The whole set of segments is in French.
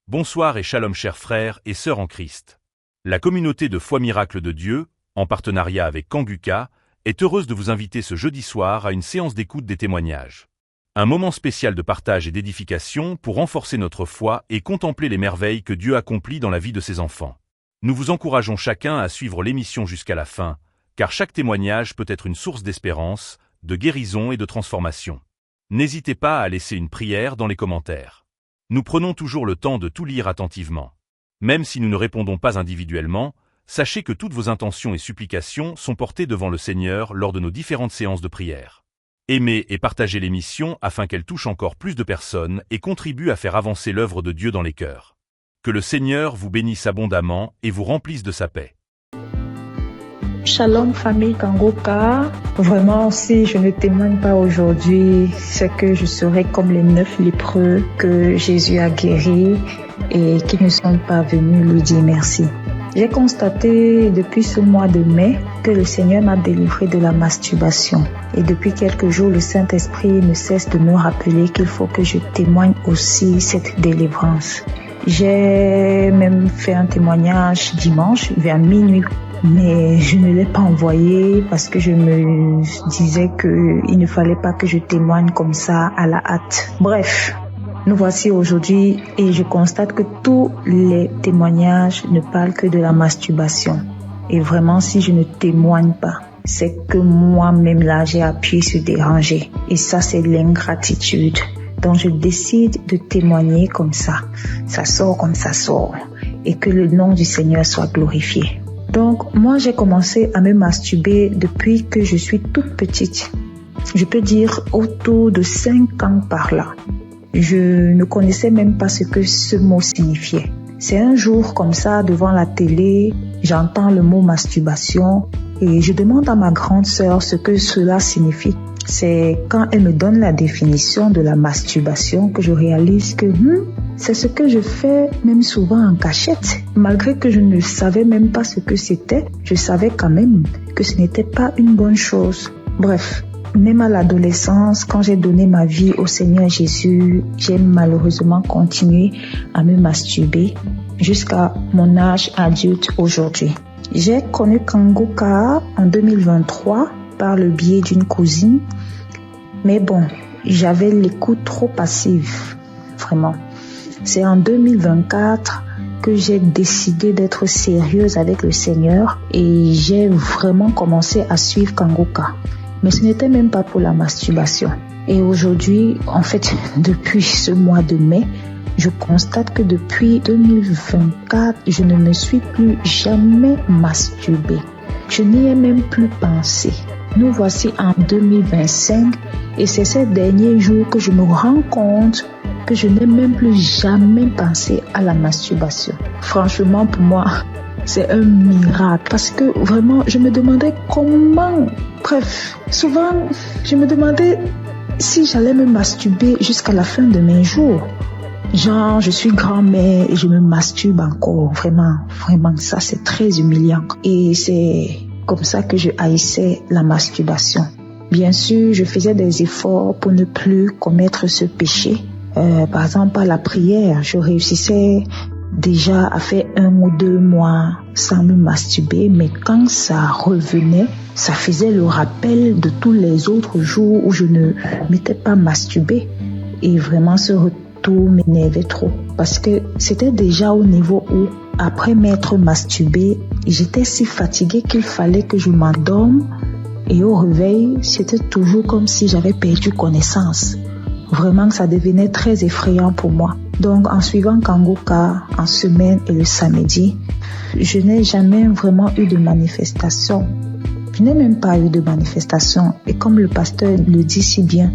Bonsoir et shalom chers frères et sœurs en Christ. La communauté de foi miracle de Dieu, en partenariat avec Kanguka, est heureuse de vous inviter ce jeudi soir à une séance d'écoute des témoignages. Un moment spécial de partage et d'édification pour renforcer notre foi et contempler les merveilles que Dieu accomplit dans la vie de ses enfants. Nous vous encourageons chacun à suivre l'émission jusqu'à la fin, car chaque témoignage peut être une source d'espérance, de guérison et de transformation. N'hésitez pas à laisser une prière dans les commentaires. Nous prenons toujours le temps de tout lire attentivement. Même si nous ne répondons pas individuellement, sachez que toutes vos intentions et supplications sont portées devant le Seigneur lors de nos différentes séances de prière. Aimez et partagez l'émission afin qu'elle touche encore plus de personnes et contribue à faire avancer l'œuvre de Dieu dans les cœurs. Que le Seigneur vous bénisse abondamment et vous remplisse de sa paix. Shalom famille Kanguka. Vraiment, si je ne témoigne pas aujourd'hui, c'est que je serai comme les 9 lépreux que Jésus a guéris et qui ne sont pas venus lui dire merci. J'ai constaté depuis ce mois de mai que le Seigneur m'a délivré de la masturbation. Et depuis quelques jours, le Saint-Esprit ne cesse de me rappeler qu'il faut que je témoigne aussi cette délivrance. J'ai même fait un témoignage dimanche vers minuit. Mais je ne l'ai pas envoyé parce que je me disais qu'il ne fallait pas que je témoigne comme ça à la hâte. Bref, nous voici aujourd'hui et je constate que tous les témoignages ne parlent que de la masturbation. Et vraiment, si je ne témoigne pas, c'est que moi-même là, j'ai appuyé sur déranger. Et ça, c'est l'ingratitude. Donc, je décide de témoigner comme ça. Ça sort comme ça sort. Et que le nom du Seigneur soit glorifié. Donc, moi, j'ai commencé à me masturber depuis que je suis toute petite. Je peux dire autour de 5 ans par là. Je ne connaissais même pas ce que ce mot signifiait. C'est un jour comme ça, devant la télé, j'entends le mot masturbation et je demande à ma grande sœur ce que cela signifie. C'est quand elle me donne la définition de la masturbation que je réalise que c'est ce que je fais même souvent en cachette. Malgré que je ne savais même pas ce que c'était, je savais quand même que ce n'était pas une bonne chose. Bref, même à l'adolescence, quand j'ai donné ma vie au Seigneur Jésus, j'ai malheureusement continué à me masturber jusqu'à mon âge adulte aujourd'hui. J'ai connu Kanguka en 2023 par le biais d'une cousine. Mais bon, j'avais l'écoute trop passive, vraiment. C'est en 2024 que j'ai décidé d'être sérieuse avec le Seigneur et j'ai vraiment commencé à suivre Kanguka. Mais ce n'était même pas pour la masturbation. Et aujourd'hui, en fait, depuis ce mois de mai, je constate que depuis 2024, je ne me suis plus jamais masturbée. Je n'y ai même plus pensé. Nous voici en 2025 et c'est ces derniers jours que je me rends compte que je n'ai même plus jamais pensé à la masturbation. Franchement, pour moi, c'est un miracle parce que vraiment, je me demandais comment. Bref, souvent, je me demandais si j'allais me masturber jusqu'à la fin de mes jours. Genre, je suis grand-mère et je me masturbe encore. Vraiment, ça c'est très humiliant. Et c'est comme ça que je haïssais la masturbation. Bien sûr, je faisais des efforts pour ne plus commettre ce péché. Par exemple, à la prière, je réussissais déjà à faire 1 ou 2 mois sans me masturber, mais quand ça revenait, ça faisait le rappel de tous les autres jours où je ne m'étais pas masturbée. Et vraiment, ce retour m'énervait trop parce que c'était déjà au niveau où, après m'être masturbée, j'étais si fatiguée qu'il fallait que je m'endorme et au réveil, c'était toujours comme si j'avais perdu connaissance. Vraiment, ça devenait très effrayant pour moi. Donc, en suivant Kanguka en semaine et le samedi, je n'ai jamais vraiment eu de manifestation. Je n'ai même pas eu de manifestation. Et comme le pasteur le dit si bien,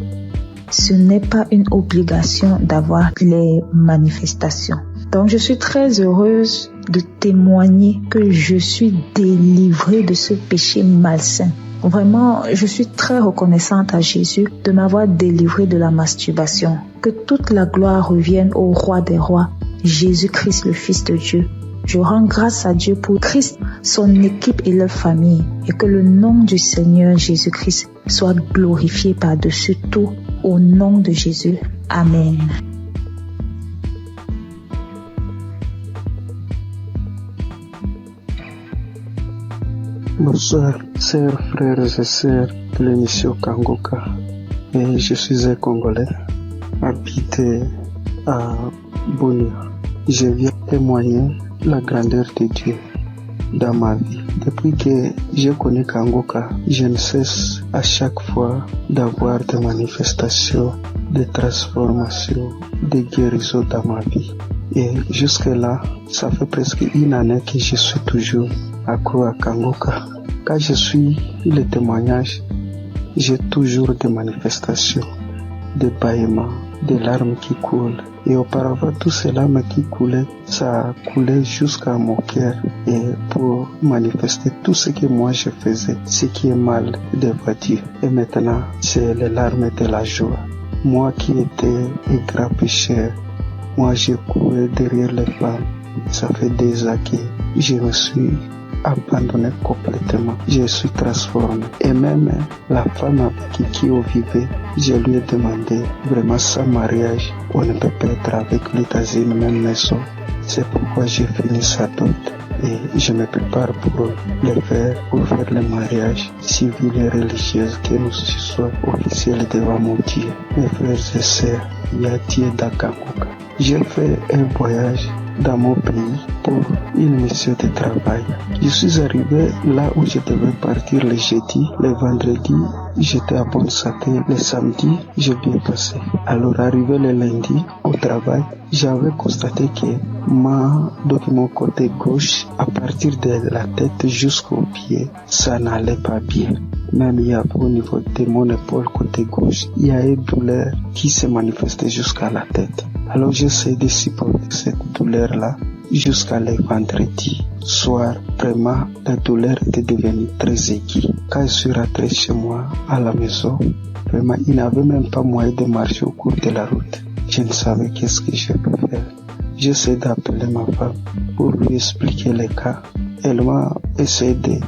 ce n'est pas une obligation d'avoir les manifestations. Donc, je suis très heureuse de témoigner que je suis délivrée de ce péché malsain. Vraiment, je suis très reconnaissante à Jésus de m'avoir délivrée de la masturbation. Que toute la gloire revienne au Roi des Rois, Jésus-Christ, le Fils de Dieu. Je rends grâce à Dieu pour Christ, son équipe et leur famille, et que le nom du Seigneur Jésus-Christ soit glorifié par-dessus tout, au nom de Jésus. Amen. Bonsoir, chers frères et sœurs de l'émission Kangoka. Et je suis un Congolais, habité à Bunia. Je viens témoigner la grandeur de Dieu dans ma vie. Depuis que j'ai connu Kangoka, je ne cesse à chaque fois d'avoir des manifestations, des transformations, des guérisons dans ma vie. Et jusque-là, ça fait presque une année que je suis toujours accro à Kangoka. Quand je suis les témoignages, j'ai toujours des manifestations, des bâillements, des larmes qui coulent. Et auparavant, tout ces larmes qui coulaient, ça coulait jusqu'à mon cœur. Et pour manifester tout ce que moi je faisais, ce qui est mal devant Dieu. Et maintenant, c'est les larmes de la joie. Moi qui étais un grand pécheur, moi j'ai couru derrière les femmes. Ça fait des années que je me suis abandonné complètement. Je suis transformé. Et même la femme avec qui on vivait, je lui ai demandé vraiment sans mariage, on ne peut pas être avec lui dans une même maison. C'est pourquoi j'ai fini sa dot. Et je me prépare pour le faire, pour faire le mariage civil et religieux, que nous soyons officiels devant mon Dieu. Mes frères et sœurs, il y a Dieu dans Kangoka. J'ai fait un voyage dans mon pays pour une mission de travail. Je suis arrivé là où je devais partir le jeudi, le vendredi, j'étais à bonne santé, le samedi, j'ai bien passé. Alors arrivé le lundi au travail, j'avais constaté que mon côté gauche, à partir de la tête jusqu'au pied, ça n'allait pas bien. Même il y a au niveau de mon épaule côté gauche, il y a une douleur qui se manifestait jusqu'à la tête. Alors j'essaie de supporter cette douleur-là jusqu'à le vendredi soir. Vraiment, la douleur était devenue très aiguë. Quand je suis rentré chez moi à la maison, vraiment, il n'avait même pas moyen de marcher au cours de la route. Je ne savais qu'est-ce que je peux faire. J'essaie d'appeler ma femme pour lui expliquer les cas. Elle m'a essayé de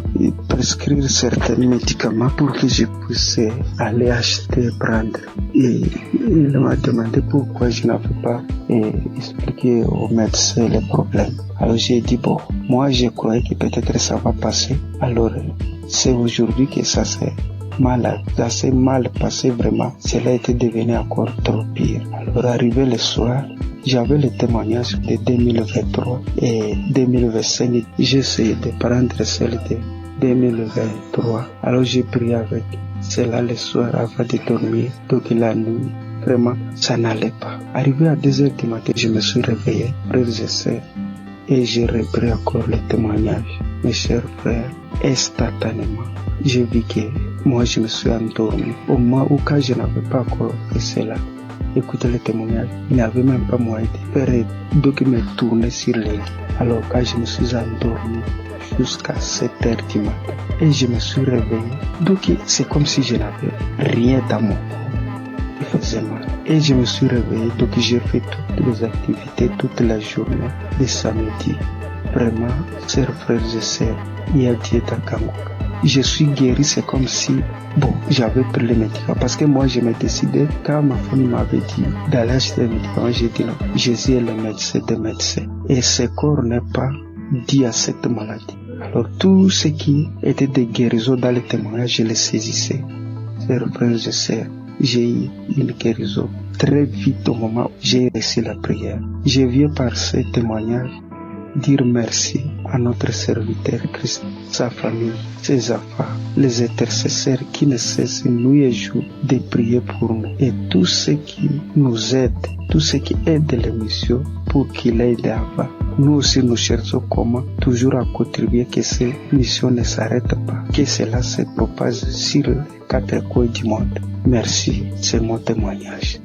prescrire certains médicaments pour que je puisse aller acheter et prendre. Et il m'a demandé pourquoi je n'avais pas expliqué au médecin les problèmes. Alors j'ai dit bon, moi je croyais que peut-être ça va passer. Alors c'est aujourd'hui que ça s'est mal passé vraiment. Cela était devenu encore trop pire. Alors arrivé le soir, j'avais le témoignage de 2023 et 2025. J'ai essayé de prendre celle de 2023. Alors j'ai prié avec cela le soir avant de dormir. Donc la nuit, vraiment, ça n'allait pas. Arrivé à 2h du matin, je me suis réveillé, frères et sœurs, et j'ai repris encore le témoignage. Mes chers frères, instantanément, j'ai vu que moi je me suis endormi. Au moment où quand je n'avais pas encore fait cela, écoutez le témoignage, il n'y avait même pas moyen de faire donc me tourner sur les lits. Alors quand je me suis endormi jusqu'à 7h du matin et je me suis réveillé, donc c'est comme si je n'avais rien dans mon corps, il faisait mal. Et je me suis réveillé, donc j'ai fait toutes les activités toute la journée de samedi. Vraiment, chers frères et sœurs, il y a Dieu dans Kangoka. Je suis guéri, c'est comme si, j'avais pris les médicaments. Parce que moi, je me décidais, quand ma femme m'avait dit d'aller acheter les médicaments, j'ai dit non, Jésus est le médecin des médecins. Et ce corps n'est pas dû à cette maladie. Alors, tout ce qui était des guérisons dans les témoignages, je les saisissais. Chers frères et sœurs, j'ai eu une guérison très vite au moment où j'ai reçu la prière. Je viens par ces témoignages dire merci à notre serviteur Christ, sa famille, ses enfants, les intercesseurs qui ne cessent nuit et jour de prier pour nous et tous ceux qui nous aident, tous ceux qui aident l'émission pour qu'il aide avant. Nous aussi nous cherchons comment toujours à contribuer que ces missions ne s'arrêtent pas, que cela se propage sur les 4 coins du monde. Merci, c'est mon témoignage.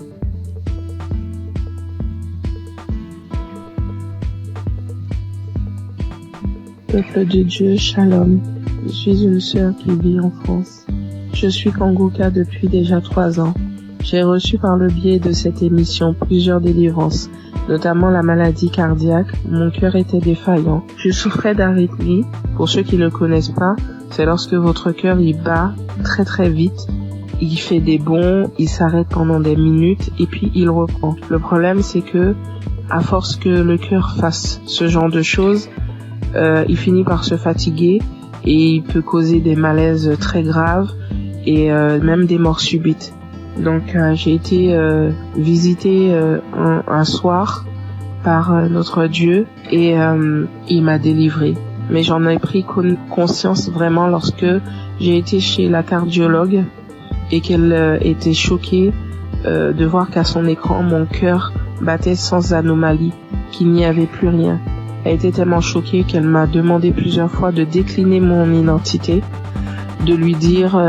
Peuple de Dieu, Shalom. Je suis une sœur qui vit en France. Je suis Kangoka depuis déjà 3 ans. J'ai reçu par le biais de cette émission plusieurs délivrances, notamment la maladie cardiaque. Mon cœur était défaillant. Je souffrais d'arythmie. Pour ceux qui ne le connaissent pas, c'est lorsque votre cœur il bat très très vite. Il fait des bonds, il s'arrête pendant des minutes et puis il reprend. Le problème c'est que, à force que le cœur fasse ce genre de choses, il finit par se fatiguer et il peut causer des malaises très graves et même des morts subites. Donc j'ai été visitée un soir par notre Dieu et il m'a délivrée. Mais j'en ai pris conscience vraiment lorsque j'ai été chez la cardiologue et qu'elle était choquée de voir qu'à son écran, mon cœur battait sans anomalie, qu'il n'y avait plus rien. Elle était tellement choquée qu'elle m'a demandé plusieurs fois de décliner mon identité, de lui dire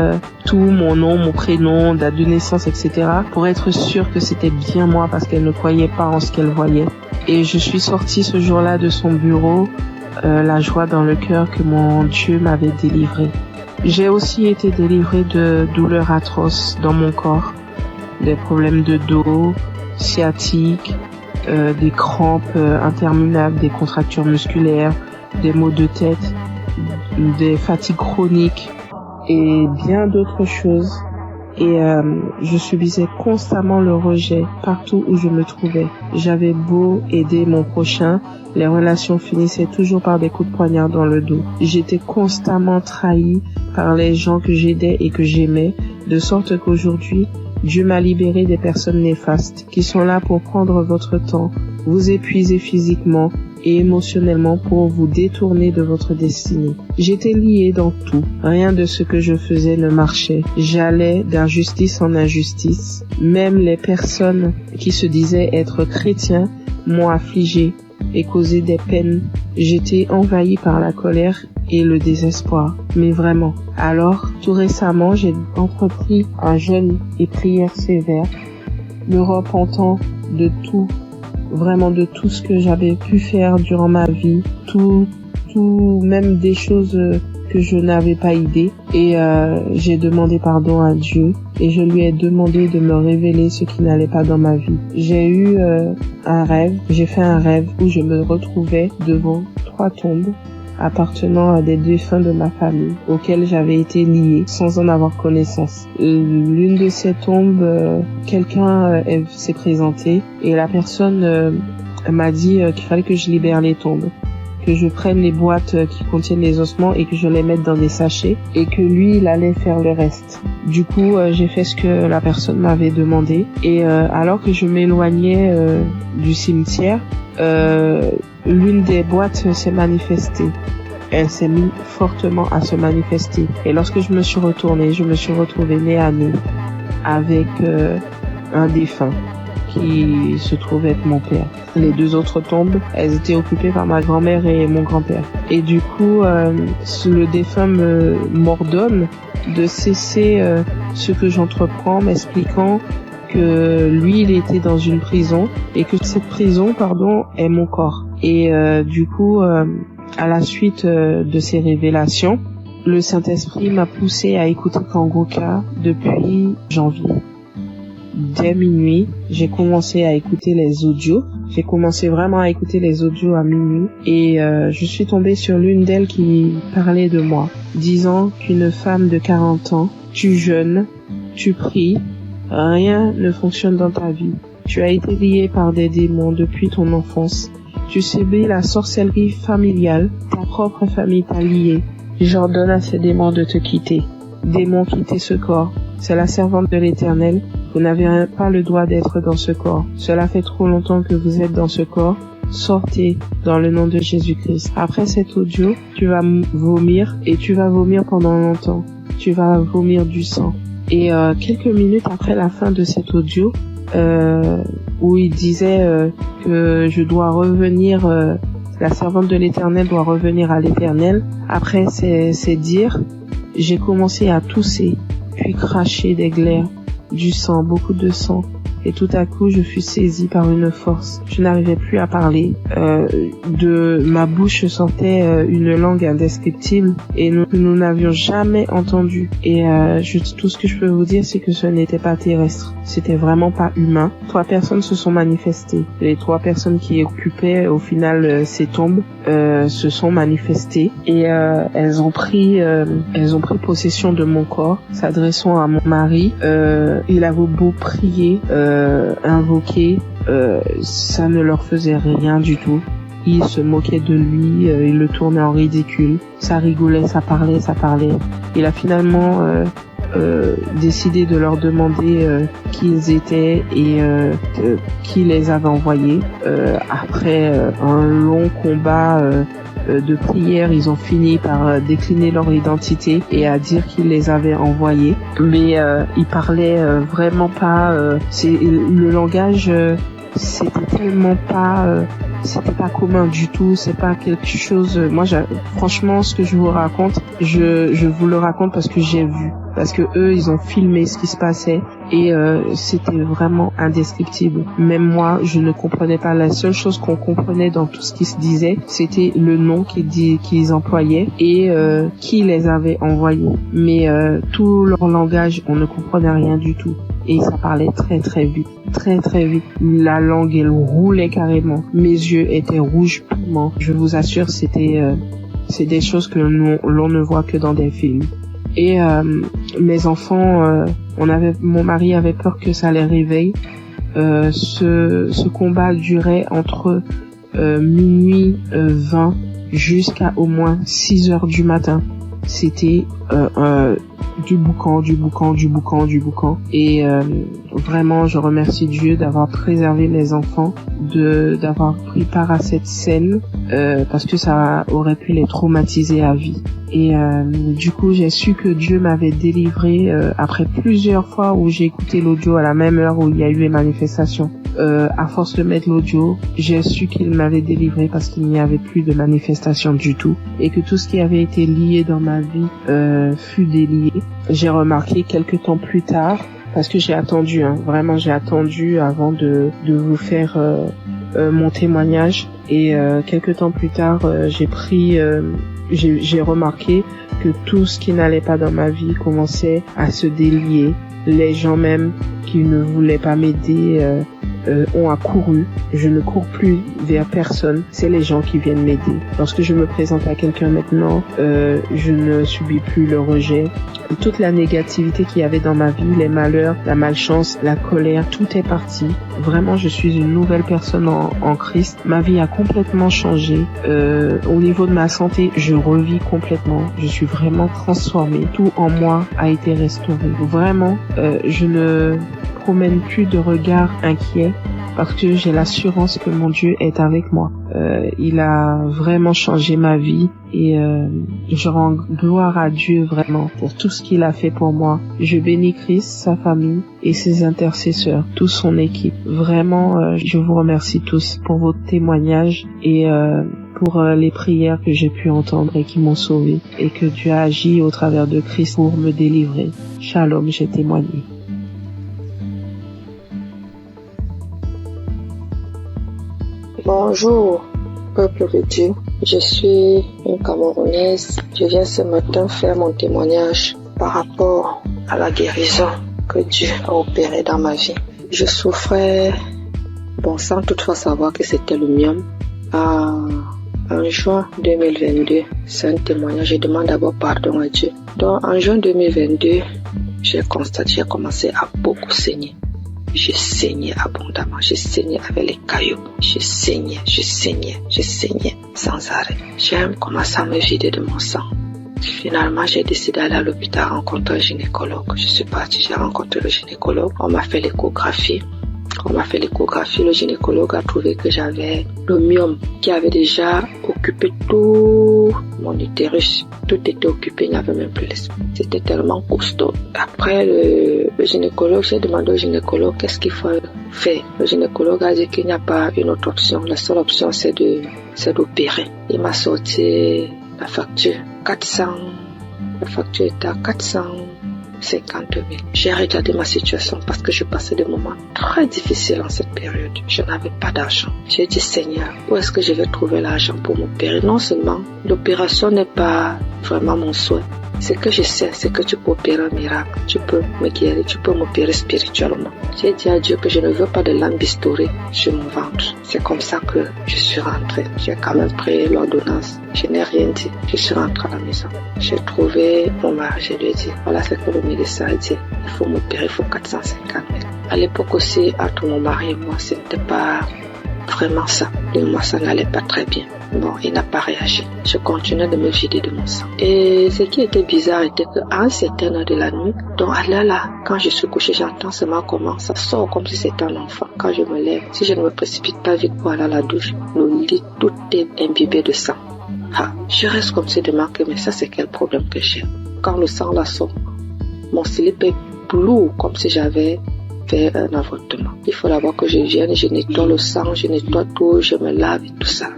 tout, mon nom, mon prénom, date de naissance, etc. pour être sûre que c'était bien moi parce qu'elle ne croyait pas en ce qu'elle voyait. Et je suis sortie ce jour-là de son bureau, la joie dans le cœur que mon Dieu m'avait délivrée. J'ai aussi été délivrée de douleurs atroces dans mon corps, des problèmes de dos, sciatique, des crampes interminables, des contractures musculaires, des maux de tête, des fatigues chroniques et bien d'autres choses. Et je subissais constamment le rejet partout où je me trouvais. J'avais beau aider mon prochain, les relations finissaient toujours par des coups de poignard dans le dos. J'étais constamment trahie par les gens que j'aidais et que j'aimais, de sorte qu'aujourd'hui, Dieu m'a libéré des personnes néfastes qui sont là pour prendre votre temps, vous épuiser physiquement et émotionnellement pour vous détourner de votre destinée. J'étais liée dans tout. Rien de ce que je faisais ne marchait. J'allais d'injustice en injustice. Même les personnes qui se disaient être chrétiens m'ont affligée et causé des peines. J'étais envahie par la colère et le désespoir. Mais vraiment. Alors, tout récemment, j'ai entrepris un jeûne et prière sévère, me repentant de tout, vraiment de tout ce que j'avais pu faire durant ma vie, tout, même des choses que je n'avais pas idée. Et j'ai demandé pardon à Dieu et je lui ai demandé de me révéler ce qui n'allait pas dans ma vie. J'ai eu j'ai fait un rêve où je me retrouvais devant 3 tombes appartenant à des défunts de ma famille auxquels j'avais été liée sans en avoir connaissance. L'une de ces tombes, quelqu'un s'est présenté et la personne m'a dit qu'il fallait que je libère les tombes, que je prenne les boîtes qui contiennent les ossements et que je les mette dans des sachets et que lui, il allait faire le reste. Du coup, j'ai fait ce que la personne m'avait demandé et alors que je m'éloignais du cimetière, l'une des boîtes s'est manifestée. Elle s'est mise fortement à se manifester. Et lorsque je me suis retournée, je me suis retrouvée nez à nez avec un défunt qui se trouvait être mon père. Les 2 autres tombes, elles étaient occupées par ma grand-mère et mon grand-père. Et du coup, le défunt m'ordonne de cesser ce que j'entreprends, m'expliquant que lui, il était dans une prison et que cette prison, est mon corps. Et du coup, à la suite de ces révélations, le Saint-Esprit m'a poussé à écouter Kangoka depuis janvier. Dès minuit, j'ai commencé à écouter les audios. J'ai commencé vraiment à écouter les audios à minuit et je suis tombée sur l'une d'elles qui parlait de moi, disant qu'une femme de 40 ans, tu jeûnes, tu pries, rien ne fonctionne dans ta vie. Tu as été lié par des démons depuis ton enfance. Tu subis la sorcellerie familiale. Ta propre famille t'a lié. J'ordonne à ces démons de te quitter. Démons, quittez ce corps. C'est la servante de l'Éternel. Vous n'avez pas le droit d'être dans ce corps. Cela fait trop longtemps que vous êtes dans ce corps. Sortez dans le nom de Jésus-Christ. Après cet audio, tu vas vomir et tu vas vomir pendant longtemps. Tu vas vomir du sang. Et quelques minutes après la fin de cet audio, où il disait que je dois revenir, la servante de l'Éternel doit revenir à l'Éternel. Après ces dires, j'ai commencé à tousser, puis cracher des glaires, du sang, beaucoup de sang. Et tout à coup, je fus saisie par une force. Je n'arrivais plus à parler. De ma bouche sortait une langue indescriptible et nous n'avions jamais entendu. Et tout ce que je peux vous dire, c'est que ce n'était pas terrestre. C'était vraiment pas humain. 3 personnes se sont manifestées. Les 3 personnes qui occupaient au final ces tombes se sont manifestées et elles ont pris possession de mon corps, s'adressant à mon mari. Il avait beau prier, invoquer, ça ne leur faisait rien du tout. il se moquait de lui, il le tournait en ridicule. Ça rigolait, ça parlait. Il a finalement décidé de leur demander qui ils étaient et qui les avait envoyés. Après un long combat de prière, ils ont fini par décliner leur identité et à dire qu'ils les avaient envoyés. Mais ils parlaient vraiment pas. Le langage, c'était tellement pas. C'était pas commun du tout, c'est pas quelque chose. Moi, franchement, ce que je vous raconte, je vous le raconte parce que j'ai vu, parce que eux, ils ont filmé ce qui se passait et c'était vraiment indescriptible. Même moi, je ne comprenais pas. La seule chose qu'on comprenait dans tout ce qui se disait, c'était le nom qu'ils employaient et qui les avait envoyés. Mais tout leur langage, on ne comprenait rien du tout. Et ça parlait très vite. La langue, elle roulait carrément. Mes yeux étaient rouges purement. Je vous assure, c'est des choses que l'on ne voit que dans des films. Et mes enfants, mon mari avait peur que ça les réveille. Ce combat durait entre minuit 20 jusqu'à au moins 6 heures du matin. C'était du boucan. Et vraiment, je remercie Dieu d'avoir préservé mes enfants, d'avoir pris part à cette scène, parce que ça aurait pu les traumatiser à vie. Et du coup, j'ai su que Dieu m'avait délivré après plusieurs fois où j'ai écouté l'audio à la même heure où il y a eu les manifestations. À force de mettre l'audio, j'ai su qu'il m'avait délivré parce qu'il n'y avait plus de manifestations du tout et que tout ce qui avait été lié dans ma vie fut délié. J'ai remarqué quelques temps plus tard, parce que j'ai attendu, vraiment j'ai attendu avant de vous faire mon témoignage, et quelques temps plus tard, j'ai remarqué que tout ce qui n'allait pas dans ma vie commençait à se délier. Les gens même qui ne voulaient pas m'aider ont accouru. Je ne cours plus vers personne. C'est les gens qui viennent m'aider. Lorsque je me présente à quelqu'un maintenant, je ne subis plus le rejet. Toute la négativité qu'il y avait dans ma vie, les malheurs, la malchance, la colère, tout est parti. Vraiment, je suis une nouvelle personne en Christ. Ma vie a complètement changé. Au niveau de ma santé, je revis complètement. Je suis vraiment transformée. Tout en moi a été restauré. Vraiment, je ne promène plus de regard inquiet parce que j'ai l'assurance que mon Dieu est avec moi. Il a vraiment changé ma vie et je rends gloire à Dieu vraiment pour tout ce qu'il a fait pour moi. Je bénis Christ, sa famille et ses intercesseurs, toute son équipe. Vraiment, je vous remercie tous pour vos témoignages et pour les prières que j'ai pu entendre et qui m'ont sauvé, et que Dieu a agi au travers de Christ pour me délivrer. Shalom, j'ai témoigné. Bonjour, peuple de Dieu. Je suis une Camerounaise. Je viens ce matin faire mon témoignage par rapport à la guérison que Dieu a opérée dans ma vie. Je souffrais, sans toutefois savoir que c'était le myome. En juin 2022, c'est un témoignage. Je demande d'abord pardon à Dieu. Donc, en juin 2022, j'ai commencé à beaucoup saigner. Je saignais abondamment, je saignais avec les cailloux, je saignais sans arrêt. J'ai commencé à me vider de mon sang. Finalement, j'ai décidé d'aller à l'hôpital rencontrer un gynécologue. Je suis partie, j'ai rencontré le gynécologue. On m'a fait l'échographie. Le gynécologue a trouvé que j'avais le myome qui avait déjà occupé tout mon utérus. Tout était occupé, il n'y avait même plus l'espace. C'était tellement costaud. Après le gynécologue, j'ai demandé au gynécologue qu'est-ce qu'il faut faire. Le gynécologue a dit qu'il n'y a pas une autre option. La seule option, c'est d'opérer. Il m'a sorti la facture. La facture était à 450 000. J'ai regardé ma situation parce que je passais des moments très difficiles en cette période. Je n'avais pas d'argent. J'ai dit, Seigneur, où est-ce que je vais trouver l'argent pour m'opérer? Non seulement l'opération n'est pas vraiment mon souhait. Ce que je sais, c'est que tu peux opérer un miracle. Tu peux me guérir, tu peux m'opérer spirituellement. J'ai dit à Dieu que je ne veux pas de lambistourée sur mon ventre. C'est comme ça que je suis rentrée. J'ai quand même pris l'ordonnance. Je n'ai rien dit. Je suis rentrée à la maison. J'ai trouvé mon mari. Je lui ai dit, voilà ce que le médecin a dit. Il faut m'opérer, il faut 450 000. À l'époque aussi, entre mon mari et moi, c'était pas Vraiment ça. Et moi, ça n'allait pas très bien. Bon, il n'a pas réagi. Je continuais de me vider de mon sang. Et ce qui était bizarre était qu'à un certain heure de la nuit, donc à l'heure là, quand je suis couchée, j'entends seulement comment ça sort comme si c'était un enfant. Quand je me lève, si je ne me précipite pas vite pour aller à la douche, le lit, tout est imbibé de sang. Je reste comme si de marquer, mais ça c'est quel problème que j'ai? Quand le sang là sort, mon slip est lourd comme si j'avais fait un avortement. Il faut d'abord que je vienne, je nettoie le sang, je nettoie tout, je me lave et tout ça.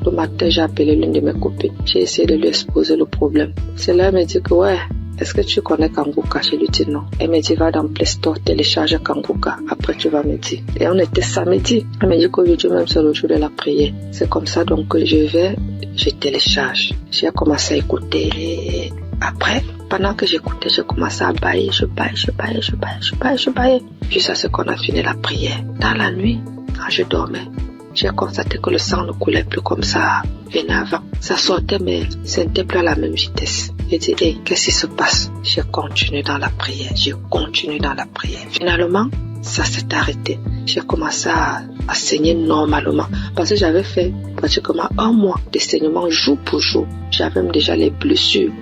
Le matin, j'ai appelé l'une de mes copines. J'ai essayé de lui exposer le problème. Celle-là, elle m'a dit que est-ce que tu connais Kanguka? Je lui dis non. Elle m'a dit va dans Play Store, télécharge Kanguka. Après, tu vas me dire. Et on était samedi. Elle m'a dit qu'aujourd'hui même c'est le jour de la prière. C'est comme ça donc que je télécharge. J'ai commencé à écouter. Après, pendant que j'écoutais, j'ai commencé à bailler. Je baillais. Jusqu'à ce qu'on a fini la prière. Dans la nuit, quand je dormais, j'ai constaté que le sang ne coulait plus comme ça venait avant. Ça sortait, mais ce n'était plus à la même vitesse. J'ai dit, qu'est-ce qui se passe? J'ai continué dans la prière. Finalement, ça s'est arrêté. J'ai commencé à saigner normalement. Parce que j'avais fait pratiquement 1 mois de saignement jour pour jour. J'avais même déjà les blessures.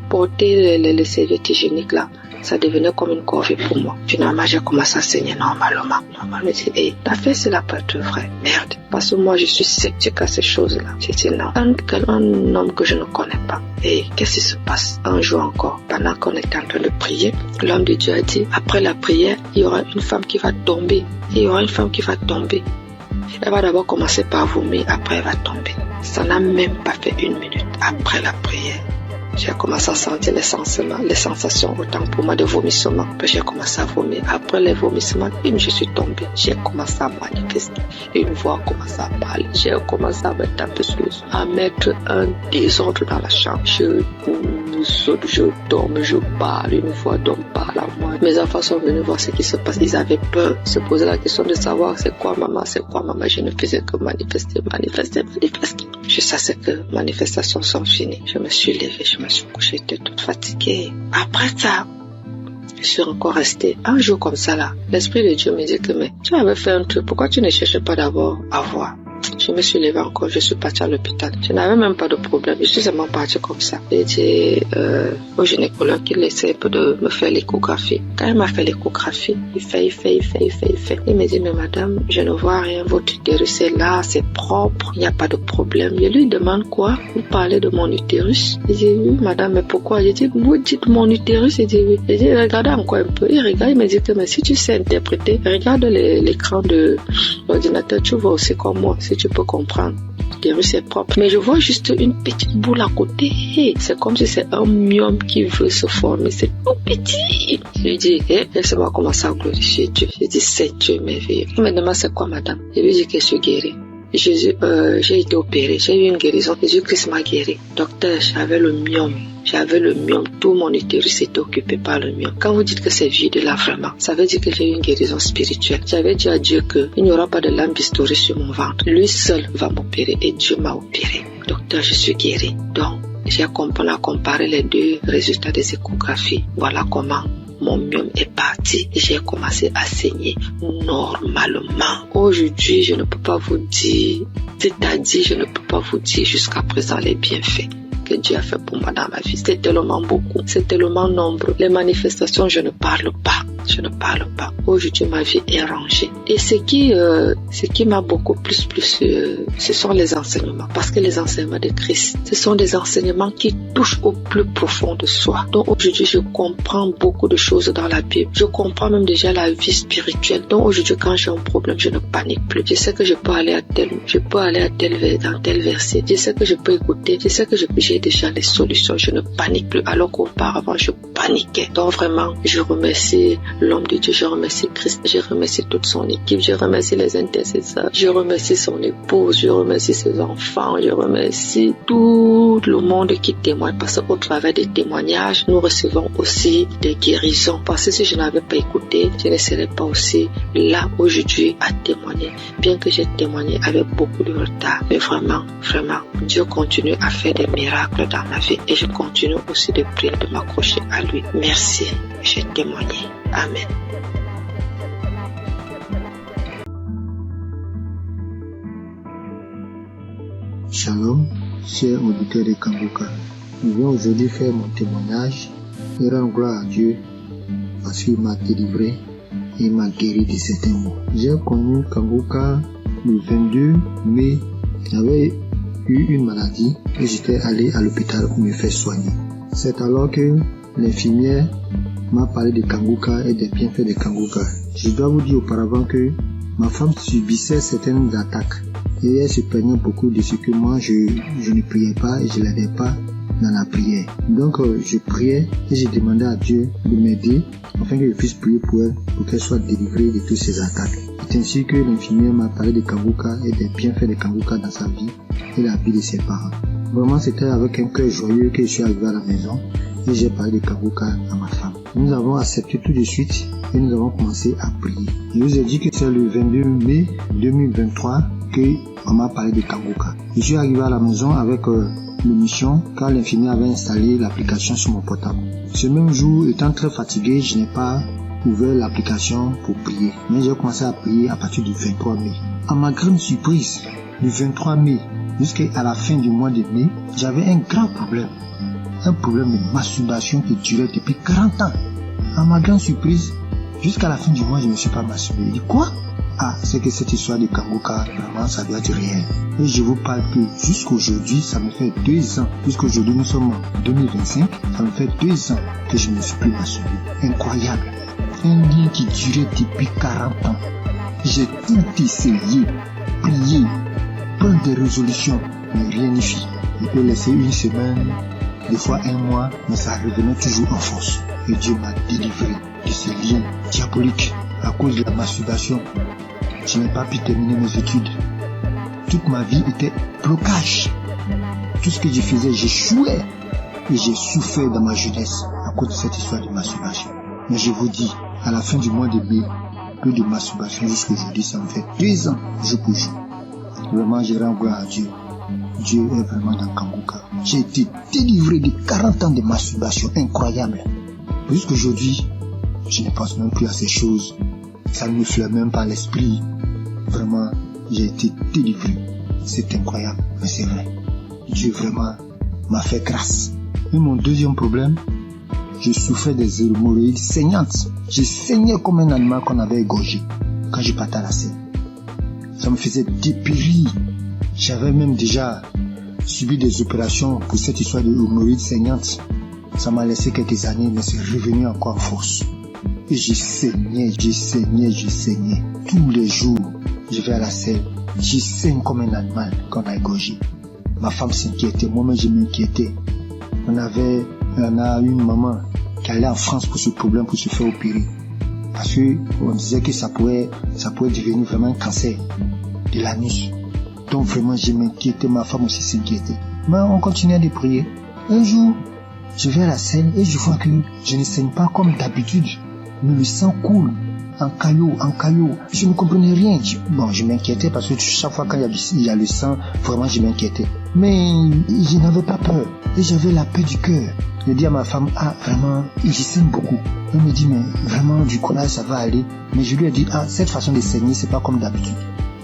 Porter les serviettes hygiéniques là, ça devenait comme une corvée pour moi. Finalement, j'ai commencé à saigner normalement. Je me dis, t'as fait cela pour être vrai. Merde. Parce que moi, je suis sceptique à ces choses-là. J'ai dit non. Un homme que je ne connais pas. Et qu'est-ce qui se passe? Un jour encore, pendant qu'on était en train de prier, l'homme de Dieu a dit, après la prière, il y aura une femme qui va tomber. Elle va d'abord commencer par vomir, après elle va tomber. Ça n'a même pas fait 1 minute après la prière. J'ai commencé à sentir les sensations, autant pour moi de vomissement. Puis j'ai commencé à vomir. Après les vomissements, je suis tombée. J'ai commencé à manifester. Une voix a commencé à parler. J'ai commencé à me taper sur le sol, à mettre un désordre dans la chambre. Je saute, je tombe, je parle. Une voix d'homme parle à moi. Mes enfants sont venus voir ce qui se passe. Ils avaient peur. Se poser la question de savoir c'est quoi maman. Je ne faisais que manifester. Jusqu'à ce que les manifestations sont finies. Je me suis levée, je me suis couchée, j'étais toute fatiguée. Après ça, je suis encore restée un jour comme ça là. L'Esprit de Dieu me dit que mais tu avais fait un truc, pourquoi tu ne cherchais pas d'abord à voir? Je me suis levée encore, je suis partie à l'hôpital. Je n'avais même pas de problème, je suis seulement partie comme ça. J'ai dit au gynécologue qu'il essaie un peu de me faire l'échographie. Quand il m'a fait l'échographie, il fait. Il me dit, mais madame, je ne vois rien, votre utérus est là, c'est propre, il n'y a pas de problème. Je lui demande quoi? Vous parlez de mon utérus? Il dit, oui madame, mais pourquoi? Je dis, vous dites mon utérus? Il dit, oui. Je dis, regardez encore un peu. Il regarde, il me dit que mais si tu sais interpréter, regarde l'écran de l'ordinateur, tu vois aussi comme moi, si tu peux comprendre. L'utérus est propre. Mais je vois juste une petite boule à côté. C'est comme si c'est un myome qui veut se former. C'est tout petit. Je lui dis, laissez-moi commencer à glorifier Dieu. Je dis, c'est Dieu merveilleux. Il me demande, c'est quoi madame? Je lui dis que je suis guérie. J'ai été opérée, j'ai eu une guérison. Jésus-Christ m'a guéri. Docteur, j'avais le myome. Tout mon utérus était occupé par le myome. Quand vous dites que c'est vide là vraiment, ça veut dire que j'ai eu une guérison spirituelle. J'avais dit à Dieu qu'il n'y aura pas de lame bistourée sur mon ventre. Lui seul va m'opérer et Dieu m'a opéré. Docteur, je suis guérie. Donc, on a comparé les 2 résultats des échographies. Voilà comment mon myome est parti et j'ai commencé à saigner normalement. Aujourd'hui, je ne peux pas vous dire, c'est-à-dire je ne peux pas vous dire jusqu'à présent les bienfaits que Dieu a fait pour moi dans ma vie. C'est tellement beaucoup, c'est tellement nombreux. Les manifestations, je ne parle pas. Aujourd'hui, ma vie est rangée. Et ce qui m'a beaucoup plus, ce sont les enseignements. Parce que les enseignements de Christ, ce sont des enseignements qui touchent au plus profond de soi. Donc aujourd'hui, je comprends beaucoup de choses dans la Bible. Je comprends même déjà la vie spirituelle. Donc aujourd'hui, quand j'ai un problème, je ne panique plus. Je sais que je peux aller dans tel verset. Je sais que je peux écouter. Je sais que j'ai déjà les solutions. Je ne panique plus. Alors qu'auparavant, je paniquais. Donc vraiment, je remercie l'homme de Dieu, je remercie Christ, je remercie toute son équipe, je remercie les intercesseurs, je remercie son épouse, je remercie ses enfants, je remercie tout le monde qui témoigne, parce qu'au travers des témoignages, nous recevons aussi des guérisons. Parce que si je n'avais pas écouté, je ne serais pas aussi là aujourd'hui à témoigner, bien que j'ai témoigné avec beaucoup de retard. Mais vraiment, Dieu continue à faire des miracles dans ma vie et je continue aussi de prier, de m'accrocher à lui. Merci, j'ai témoigné. Amen. Shalom, chers auditeurs de Kangoka. Je viens aujourd'hui faire mon témoignage et rendre gloire à Dieu parce qu'il m'a délivré et il m'a guéri de certains maux. J'ai connu Kangoka le 22 mai. J'avais eu une maladie et j'étais allé à l'hôpital pour me faire soigner. C'est alors que l'infirmière m'a parlé de Kangoka et des bienfaits de Kangoka. Je dois vous dire auparavant que ma femme subissait certaines attaques et elle se plaignait beaucoup de ce que moi je ne priais pas et je l'aidais pas dans la prière. Donc je priais et je demandais à Dieu de m'aider afin que je puisse prier pour elle, pour qu'elle soit délivrée de toutes ces attaques. C'est ainsi que l'infirmière m'a parlé de Kangoka et des bienfaits de Kangoka dans sa vie et la vie de ses parents. Vraiment, c'était avec un cœur joyeux que je suis arrivé à la maison et j'ai parlé de Kangoka à ma femme. Nous avons accepté tout de suite et nous avons commencé à prier. Je vous ai dit que c'est le 22 mai 2023 qu'on m'a parlé de Kangoka. Je suis arrivé à la maison avec l'émission quand l'infirmière avait installé l'application sur mon portable. Ce même jour, étant très fatigué, je n'ai pas ouvert l'application pour prier. Mais j'ai commencé à prier à partir du 23 mai. À ma grande surprise, du 23 mai jusqu'à la fin du mois de mai, j'avais un grand problème. Un problème de masturbation qui durait depuis 40 ans. À ma grande surprise, jusqu'à la fin du mois, je ne me suis pas masturbé. Je dis quoi? Ah, c'est que cette histoire de Kangoka, vraiment, ça doit être réel. Et je vous parle que jusqu'aujourd'hui, ça me fait 2 ans. Jusqu'aujourd'hui, nous sommes en 2025, ça me fait 2 ans que je ne me suis plus masturbé. Incroyable. Un lien qui durait depuis 40 ans. J'ai tout essayé, prié, prendre des résolutions, mais rien n'y fit. Je peux laisser une semaine, des fois 1 mois, mais ça revenait toujours en force. Et Dieu m'a délivré de ces liens diaboliques à cause de la masturbation. Je n'ai pas pu terminer mes études. Toute ma vie était blocage. Tout ce que je faisais, j'échouais. Et j'ai souffert dans ma jeunesse à cause de cette histoire de masturbation. Mais je vous dis, à la fin du mois de mai, que de masturbation jusqu'aujourd'hui, ça me fait 2 ans, jour pour jour. Vraiment, je rends gloire à Dieu. Dieu est vraiment dans Kangoka. J'ai été délivré de 40 ans de masturbation incroyable. Jusqu'aujourd'hui, je ne pense même plus à ces choses. Ça ne me flaire même pas l'esprit. Vraiment, j'ai été délivré. C'est incroyable, mais c'est vrai. Dieu vraiment m'a fait grâce. Et mon deuxième problème, je souffrais des hémorroïdes saignantes. Je saignais comme un animal qu'on avait égorgé quand je partais à la scène. Ça me faisait dépérir. J'avais même déjà subi des opérations pour cette histoire de hémorroïdes saignantes. Ça m'a laissé quelques années, mais c'est revenu encore en force. Et je saignais. Tous les jours, je vais à la selle. Je saigne comme un animal qu'on a égorgé. Ma femme s'inquiétait, moi-même je m'inquiétais. On a une maman qui allait en France pour ce problème, pour se faire opérer. Parce qu'on disait que ça pouvait devenir vraiment un cancer de l'anus. Donc vraiment je m'inquiétais, ma femme aussi s'inquiétait. Mais on continuait de prier. Un jour, je vais à la selle et je vois que je ne saigne pas comme d'habitude. Mais le sang coule en caillot. Je ne comprenais rien. Je m'inquiétais parce que chaque fois quand il y a le sang, vraiment je m'inquiétais. Mais je n'avais pas peur. Et j'avais la paix du cœur. Je dis à ma femme, vraiment, je saigne beaucoup. Elle me dit, mais vraiment, du courage, ça va aller. Mais je lui ai dit, cette façon de saigner, c'est pas comme d'habitude.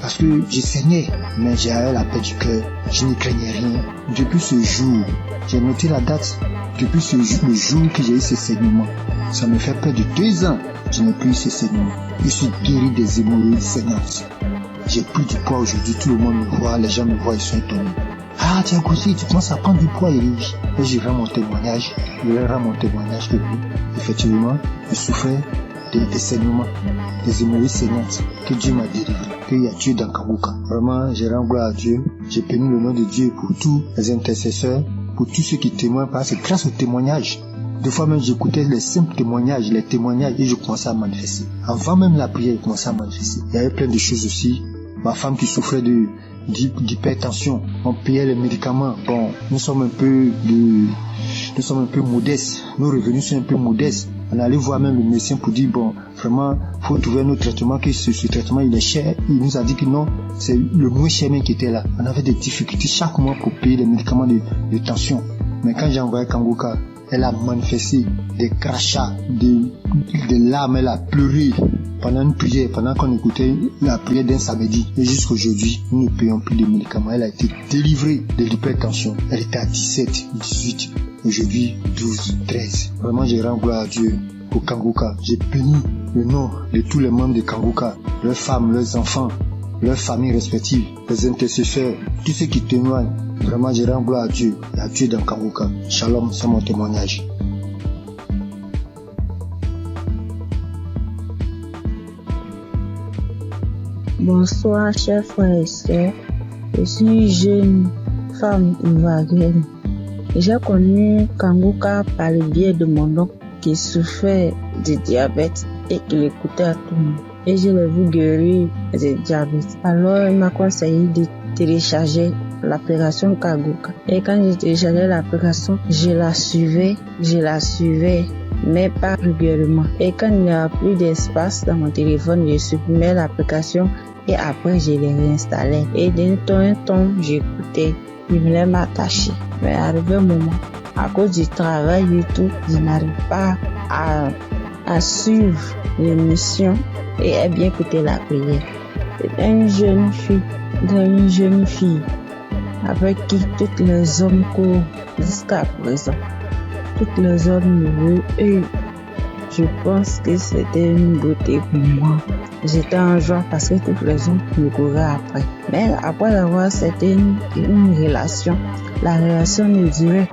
Parce que je saignais, mais j'avais la paix du cœur. Je ne craignais rien. Depuis ce jour, j'ai noté la date. Depuis le jour que j'ai eu ce saignement, ça me fait près de 2 ans que je n'ai plus eu ce saignement. Je suis guéri des hémorroïdes saignantes. J'ai pris du poids aujourd'hui, tout le monde me voit, les gens me voient, ils sont étonnés. Tu as grossi, tu commences à prendre du poids, Elie. Et je rends mon témoignage. Que oui, effectivement, je souffrais des saignements, des hémorroïdes saignantes, que Dieu m'a délivré, qu'il y a Dieu dans Kangoka. Vraiment, je rends gloire à Dieu. J'ai béni le nom de Dieu pour tous les intercesseurs, pour tous ceux qui témoignent, parce que grâce aux témoignages, des fois même j'écoutais les simples témoignages, et je commençais à manifester. Avant même la prière, je commençais à manifester. Il y avait plein de choses aussi. Ma femme qui souffrait d'hypertension, on payait les médicaments. Nous sommes un peu modestes. Nos revenus sont un peu modestes. On allait voir même le médecin pour dire, vraiment, faut trouver un autre traitement, que ce traitement il est cher. Il nous a dit que non, c'est le moins cher même qui était là. On avait des difficultés chaque mois pour payer les médicaments de tension. Mais quand j'ai envoyé Kangoka, elle a manifesté des crachats, des larmes, elle a pleuré. pendant une prière, pendant qu'on écoutait la prière d'un samedi. Et jusqu'aujourd'hui, nous ne payons plus de médicaments. Elle a été délivrée de l'hypertension. Elle était à 17, 18. Aujourd'hui, 12, 13. Vraiment, je rends gloire à Dieu. Au Kangoka, j'ai béni le nom de tous les membres de Kangoka, leurs femmes, leurs enfants, leurs familles respectives, les intercesseurs, tous ceux qui témoignent. Vraiment, je rends gloire à Dieu et à Dieu dans Kangoka. Shalom, c'est mon témoignage. Bonsoir, chers frères et sœurs. Je suis une jeune femme ivoirienne. J'ai connu Kangoka par le biais de mon oncle qui souffrait de diabète et qui l'écoutait à tout le monde. Et je l'ai vu guérir du diabète. Alors, il m'a conseillé de télécharger l'application Kangoka. Et quand j'ai téléchargé l'application, je la suivais, mais pas régulièrement. Et quand il n'y a plus d'espace dans mon téléphone, je supprimais l'application et après je l'ai réinstallée. Et d'un temps en temps, j'écoutais, je voulais m'attacher. Mais arrivé un moment, à cause du travail et tout, je n'arrive pas à suivre l'émission et à bien écouter la prière. C'est une jeune fille avec qui tous les hommes courent jusqu'à présent. Tous les hommes me veulent et je pense que c'était une beauté pour moi. J'étais en joie parce que tous les hommes me couraient après. Mais après avoir, c'était une relation. La relation ne durait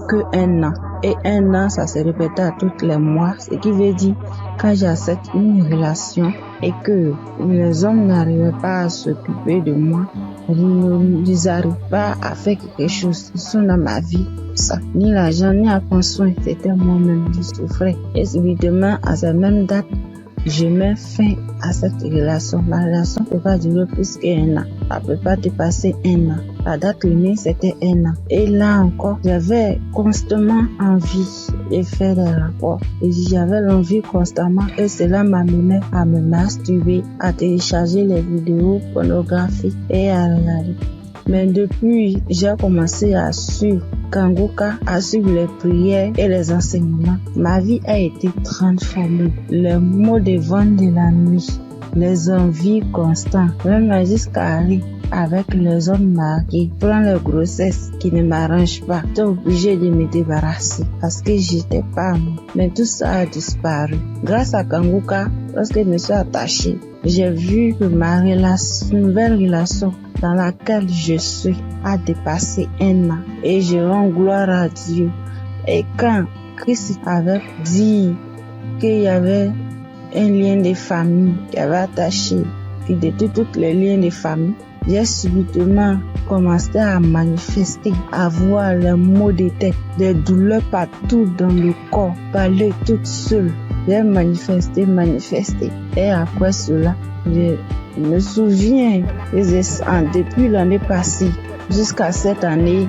que 1 an. Et 1 an, ça se répétait à tous les mois. Ce qui veut dire, quand j'accepte une relation et que les hommes n'arrivaient pas à s'occuper de moi, ils n'arrivent pas à faire quelque chose. Ils sont dans ma vie. Ça, ni l'argent, ni à prendre soin. C'était moi-même qui souffrais. Et subitement, à cette même date, je mets fin à cette relation. La relation ne peut pas durer plus qu'1 an. Ça ne peut pas dépasser 1 an. La date limite, c'était 1 an. Et là encore, j'avais constamment envie de faire des rapports. Et j'avais l'envie constamment. Et cela m'amenait à me masturber, à télécharger les vidéos pornographiques et à regarder. Mais depuis, j'ai commencé à suivre Kangoka, à suivre les prières et les enseignements. Ma vie a été transformée. Les maux de vent de la nuit, les envies constantes, même jusqu'à aller avec les hommes mariés, prendre les grossesses qui ne m'arrangent pas. J'étais obligée de me débarrasser parce que j'étais pas moi. Mais tout ça a disparu. Grâce à Kangoka, lorsque je me suis attachée, j'ai vu que ma nouvelle relation dans laquelle je suis a dépassé 1 an. Et je rends gloire à Dieu. Et quand Christ avait dit qu'il y avait un lien de famille qui avait attaché, puis de tous les liens de famille, j'ai subitement commencé à manifester, à voir les maux de tête, des douleurs partout dans le corps, parler toute seule. J'ai manifesté. Et après cela, je me souviens, depuis l'année passée jusqu'à cette année,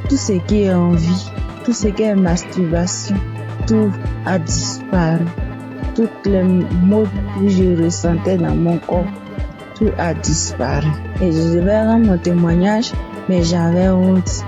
tout ce qui est envie, tout ce qui est masturbation, tout a disparu. Toutes les maux que je ressentais dans mon corps, tout a disparu. Et je devais rendre mon témoignage, mais j'avais honte.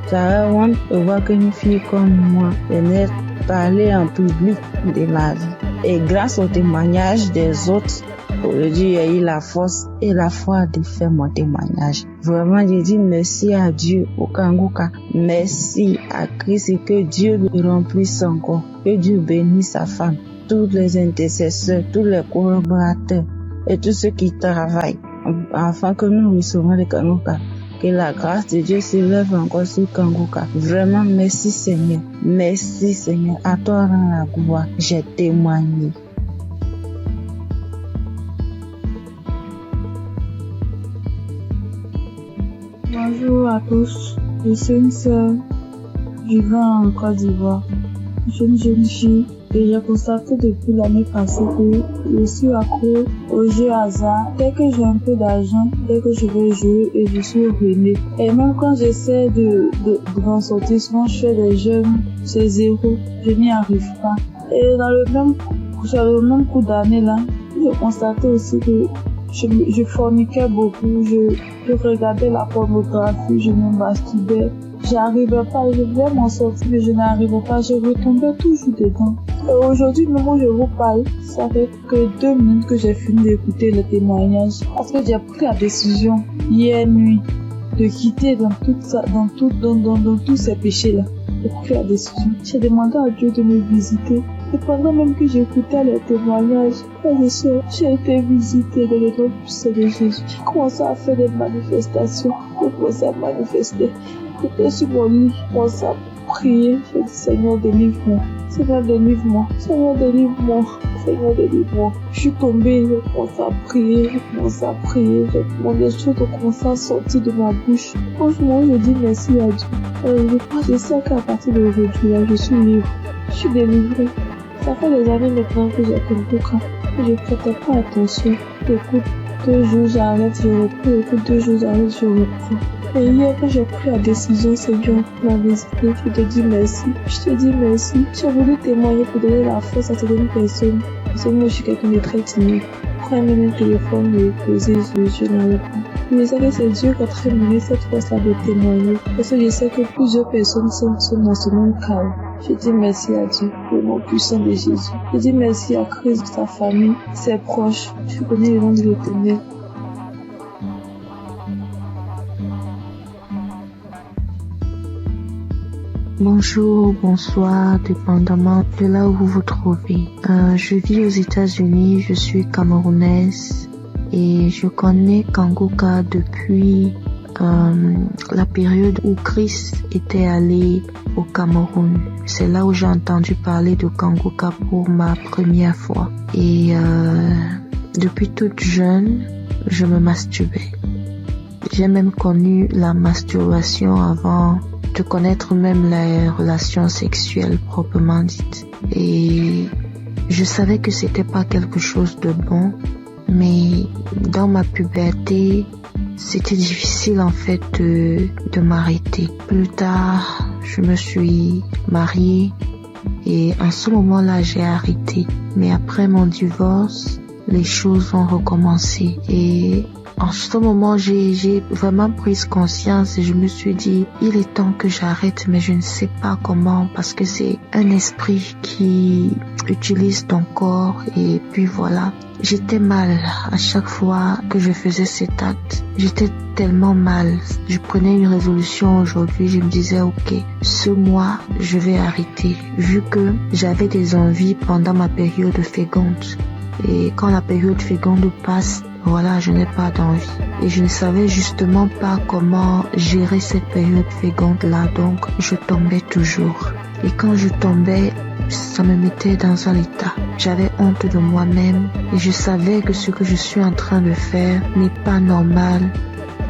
J'avais honte de voir qu'une fille comme moi venait parler en public de ma vie. Et grâce au témoignage des autres, aujourd'hui, j'ai eu la force et la foi de faire mon témoignage. Vraiment, je dis merci à Dieu, au Kangoka. Merci à Christ et que Dieu lui remplisse encore. Que Dieu bénisse sa femme, tous les intercesseurs, tous les collaborateurs et tous ceux qui travaillent afin que nous recevons le Kangoka. Que la grâce de Dieu s'élève encore sur Kangoka. Vraiment, merci Seigneur. Merci Seigneur. À toi rend la gloire. J'ai témoigné. Bonjour à tous. Je suis une sœur vivant en Côte d'Ivoire. Je suis une jeune fille et j'ai constaté depuis l'année passée que je suis accro aux jeux hasard. Dès que j'ai un peu d'argent, dès que je veux jouer, et je suis ruinée. Et même quand j'essaie de m'en sortir, souvent je fais des jeux, c'est 0, je n'y arrive pas. Et sur le même coup d'année là, j'ai constaté aussi que je forniquais beaucoup, je regardais la pornographie, je me masturbais. J'arrivais pas, je voulais m'en sortir, mais je n'arrivais pas, je retombais toujours dedans. Aujourd'hui, le moment où je vous parle, ça fait que 2 minutes que j'ai fini d'écouter le témoignage. Parce que j'ai pris la décision hier nuit de quitter dans tous ces péchés-là. J'ai pris la décision. J'ai demandé à Dieu de me visiter. Et pendant même que j'écoutais les témoignages, j'ai été visitée dans le nom puissant de Jésus. J'ai commencé à faire des manifestations. J'ai commencé à manifester. J'étais sur mon lit, j'ai commencé à prier. J'ai dit, Seigneur, délivre-moi. Seigneur, délivre-moi. Seigneur, délivre-moi. Seigneur, délivre-moi. Je suis tombée, j'ai commencé à prier. Des choses ont commencé à sortir de ma bouche. Franchement, je dis merci à Dieu. Je sais qu'à partir d'aujourd'hui, là, je suis libre. Je suis délivrée. Ça fait des années maintenant que j'ai Kangoka. Je ne prêtais pas attention. J'écoute 2 jours, j'arrête, je reprends. J'écoute 2 jours, j'arrête, je reprends. Et hier, quand j'ai pris la décision, Seigneur, la visiter, je te dis merci. Je te dis merci. J'ai voulu témoigner pour donner la force à certaines personnes. Parce que moi, je suis quelqu'un de très timide. Quand même mon téléphone me posait, je n'en réponds. Je sais que c'est Dieu qui a très donné cette force-là de témoigner. Parce que je sais que plusieurs personnes sont dans ce même cas. Je dis merci à Dieu, le nom puissant de Jésus. Je dis merci à Christ, sa famille, ses proches. Je connais le nom de l'Éternel. Bonjour, bonsoir, dépendamment de là où vous vous trouvez. Je vis aux États-Unis, je suis camerounaise et je connais Kangoka depuis la période où Christ était allé au Cameroun. C'est là où j'ai entendu parler de Kangoka pour ma première fois. Et depuis toute jeune, je me masturbais. J'ai même connu la masturbation avant de connaître même les relations sexuelles proprement dites. Et je savais que c'était pas quelque chose de bon, mais dans ma puberté, c'était difficile en fait de m'arrêter. Plus tard, je me suis mariée et en ce moment-là, j'ai arrêté. Mais après mon divorce, les choses ont recommencé et en ce moment, j'ai vraiment pris conscience et je me suis dit, il est temps que j'arrête, mais je ne sais pas comment parce que c'est un esprit qui utilise ton corps et puis voilà. J'étais mal à chaque fois que je faisais cet acte. J'étais tellement mal. Je prenais une résolution aujourd'hui, je me disais, ok, ce mois, je vais arrêter vu que j'avais des envies pendant ma période féconde. Et quand la période féconde passe, voilà, je n'ai pas d'envie. Et je ne savais justement pas comment gérer cette période féconde-là, donc je tombais toujours. Et quand je tombais, ça me mettait dans un état. J'avais honte de moi-même et je savais que ce que je suis en train de faire n'est pas normal,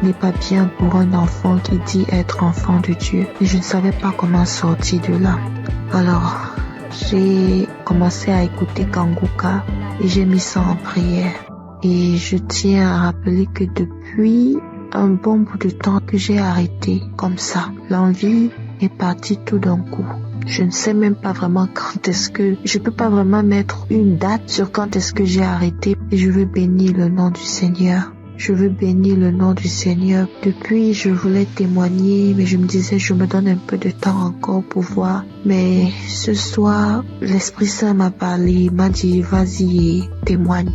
n'est pas bien pour un enfant qui dit être enfant de Dieu. Et je ne savais pas comment sortir de là. Alors, j'ai commencé à écouter Kangoka et j'ai mis ça en prière. Et je tiens à rappeler que depuis un bon bout de temps que j'ai arrêté comme ça, l'envie est partie tout d'un coup. Je ne sais même pas vraiment quand est-ce que... Je peux pas vraiment mettre une date sur quand est-ce que j'ai arrêté. Et je veux bénir le nom du Seigneur. Je veux bénir le nom du Seigneur. Depuis, je voulais témoigner, mais je me disais, je me donne un peu de temps encore pour voir. Mais ce soir, l'Esprit Saint m'a parlé, m'a dit, vas-y et témoigne.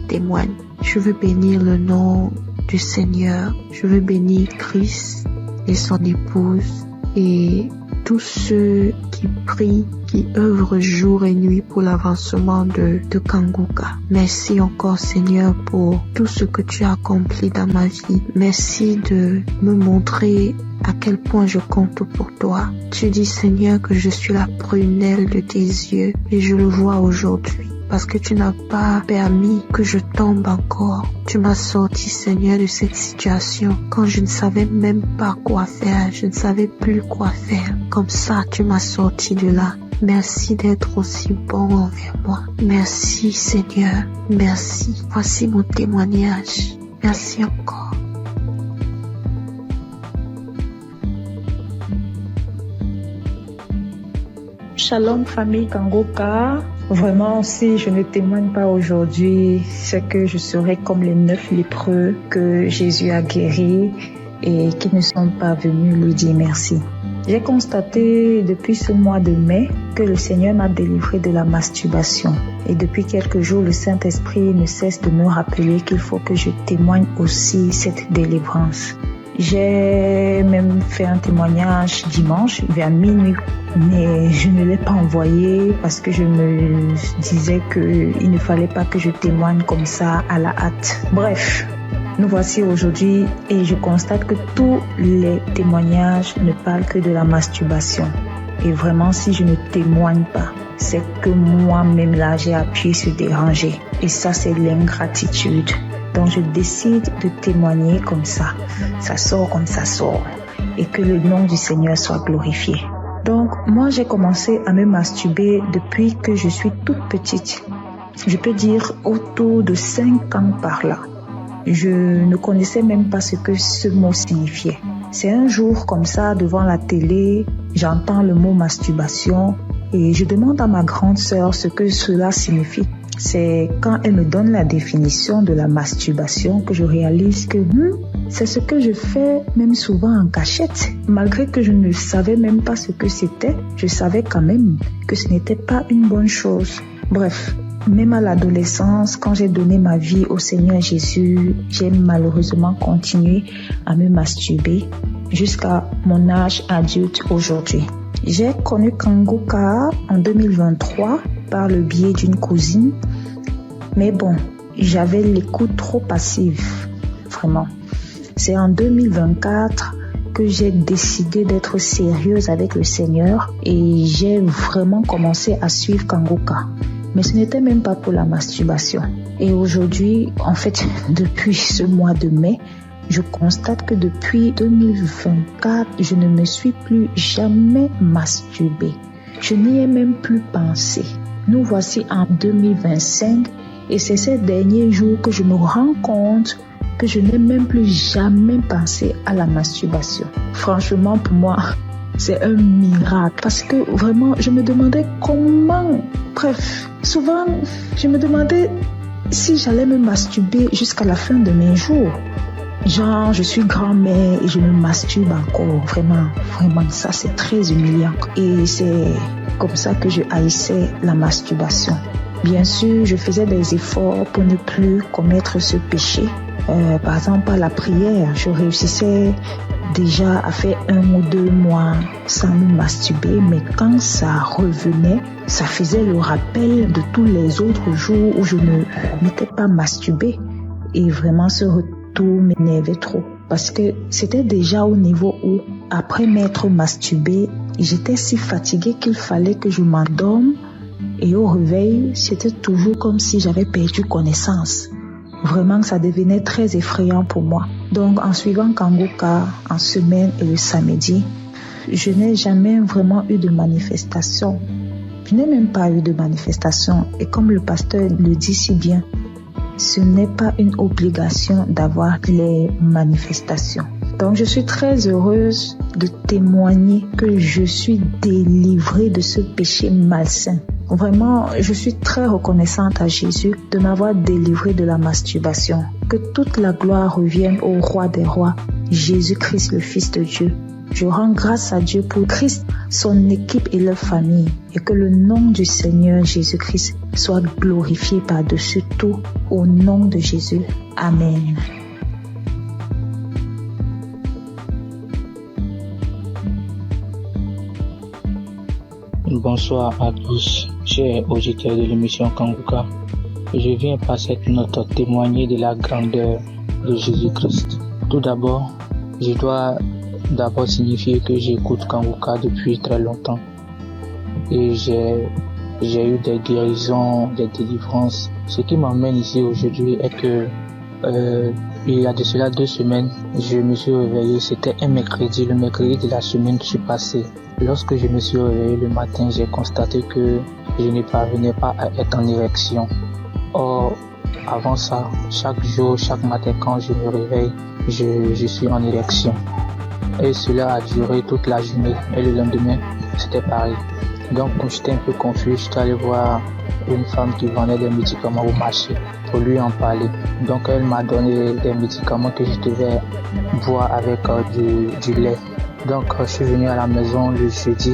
Je veux bénir le nom du Seigneur. Je veux bénir Christ et son épouse et tous ceux qui prient, qui œuvrent jour et nuit pour l'avancement de Kangoka. Merci encore Seigneur pour tout ce que tu as accompli dans ma vie. Merci de me montrer à quel point je compte pour toi. Tu dis Seigneur que je suis la prunelle de tes yeux et je le vois aujourd'hui. Parce que tu n'as pas permis que je tombe encore. Tu m'as sorti, Seigneur, de cette situation quand je ne savais même pas quoi faire. Je ne savais plus quoi faire. Comme ça, tu m'as sorti de là. Merci d'être aussi bon envers moi. Merci, Seigneur. Merci. Voici mon témoignage. Merci encore. Shalom, famille Kangoka. Vraiment, si je ne témoigne pas aujourd'hui, c'est que je serai comme les 9 lépreux que Jésus a guéris et qui ne sont pas venus lui dire merci. J'ai constaté depuis ce mois de mai que le Seigneur m'a délivré de la masturbation. Et depuis quelques jours, le Saint-Esprit ne cesse de me rappeler qu'il faut que je témoigne aussi cette délivrance. J'ai même fait un témoignage dimanche vers minuit, mais je ne l'ai pas envoyé parce que je me disais qu'il ne fallait pas que je témoigne comme ça à la hâte. Bref, nous voici aujourd'hui et je constate que tous les témoignages ne parlent que de la masturbation. Et vraiment, si je ne témoigne pas, c'est que moi-même là, j'ai appuyé sur déranger. Et ça, c'est l'ingratitude. Donc, je décide de témoigner comme ça. Ça sort comme ça sort. Et que le nom du Seigneur soit glorifié. Donc, moi, j'ai commencé à me masturber depuis que je suis toute petite. Je peux dire autour de 5 ans par là. Je ne connaissais même pas ce que ce mot signifiait. C'est un jour comme ça, devant la télé, j'entends le mot masturbation et je demande à ma grande sœur ce que cela signifie. C'est quand elle me donne la définition de la masturbation que je réalise que c'est ce que je fais même souvent en cachette. Malgré que je ne savais même pas ce que c'était, je savais quand même que ce n'était pas une bonne chose. Bref, même à l'adolescence, quand j'ai donné ma vie au Seigneur Jésus, j'ai malheureusement continué à me masturber jusqu'à mon âge adulte aujourd'hui. J'ai connu Kanguka en 2023 par le biais d'une cousine. Mais bon, j'avais l'écoute trop passive, vraiment. C'est en 2024 que j'ai décidé d'être sérieuse avec le Seigneur et j'ai vraiment commencé à suivre Kanguka. Mais ce n'était même pas pour la masturbation. Et aujourd'hui, en fait, depuis ce mois de mai, je constate que depuis 2024, je ne me suis plus jamais masturbée. Je n'y ai même plus pensé. Nous voici en 2025 et c'est ces derniers jours que je me rends compte que je n'ai même plus jamais pensé à la masturbation. Franchement, pour moi, c'est un miracle parce que vraiment, je me demandais comment. Bref, souvent, je me demandais si j'allais me masturber jusqu'à la fin de mes jours. Genre, je suis grand-mère et je me masturbe encore. Vraiment, ça c'est très humiliant. Et c'est comme ça que je haïssais la masturbation. Bien sûr, je faisais des efforts pour ne plus commettre ce péché. Par exemple, à la prière, je réussissais déjà à faire 1 ou 2 mois sans me masturber, mais quand ça revenait, ça faisait le rappel de tous les autres jours où je ne m'étais pas masturbée. Et vraiment, ce retour m'énervait trop. Parce que c'était déjà au niveau où, après m'être masturbée, j'étais si fatiguée qu'il fallait que je m'endorme. Et au réveil, c'était toujours comme si j'avais perdu connaissance. Vraiment, ça devenait très effrayant pour moi. Donc, en suivant Kanguka en semaine et le samedi, je n'ai jamais vraiment eu de manifestation. Je n'ai même pas eu de manifestation. Et comme le pasteur le dit si bien, ce n'est pas une obligation d'avoir les manifestations. Donc, je suis très heureuse de témoigner que je suis délivrée de ce péché malsain. Vraiment, je suis très reconnaissante à Jésus de m'avoir délivrée de la masturbation. Que toute la gloire revienne au Roi des Rois, Jésus-Christ, le Fils de Dieu. Je rends grâce à Dieu pour Christ, son équipe et leur famille, et que le nom du Seigneur Jésus-Christ soit glorifié par-dessus tout, au nom de Jésus. Amen. Bonsoir à tous, chers auditeurs de l'émission Kanguka. Je viens par cette note témoigner de la grandeur de Jésus-Christ. Tout d'abord, je dois signifier que j'écoute Kanguka depuis très longtemps. Et j'ai eu des guérisons, des délivrances. Ce qui m'emmène ici aujourd'hui est que il y a de cela 2 semaines, je me suis réveillé, c'était un mercredi, le mercredi de la semaine qui passée. Lorsque je me suis réveillé le matin, j'ai constaté que je ne parvenais pas à être en érection. Or, avant ça, chaque jour, chaque matin quand je me réveille, je suis en érection. Et cela a duré toute la journée. Et le lendemain, c'était pareil. Donc, quand j'étais un peu confus, j'étais allé voir une femme qui vendait des médicaments au marché pour lui en parler. Donc, elle m'a donné des médicaments que je devais boire avec du lait. Donc, je suis venu à la maison le jeudi.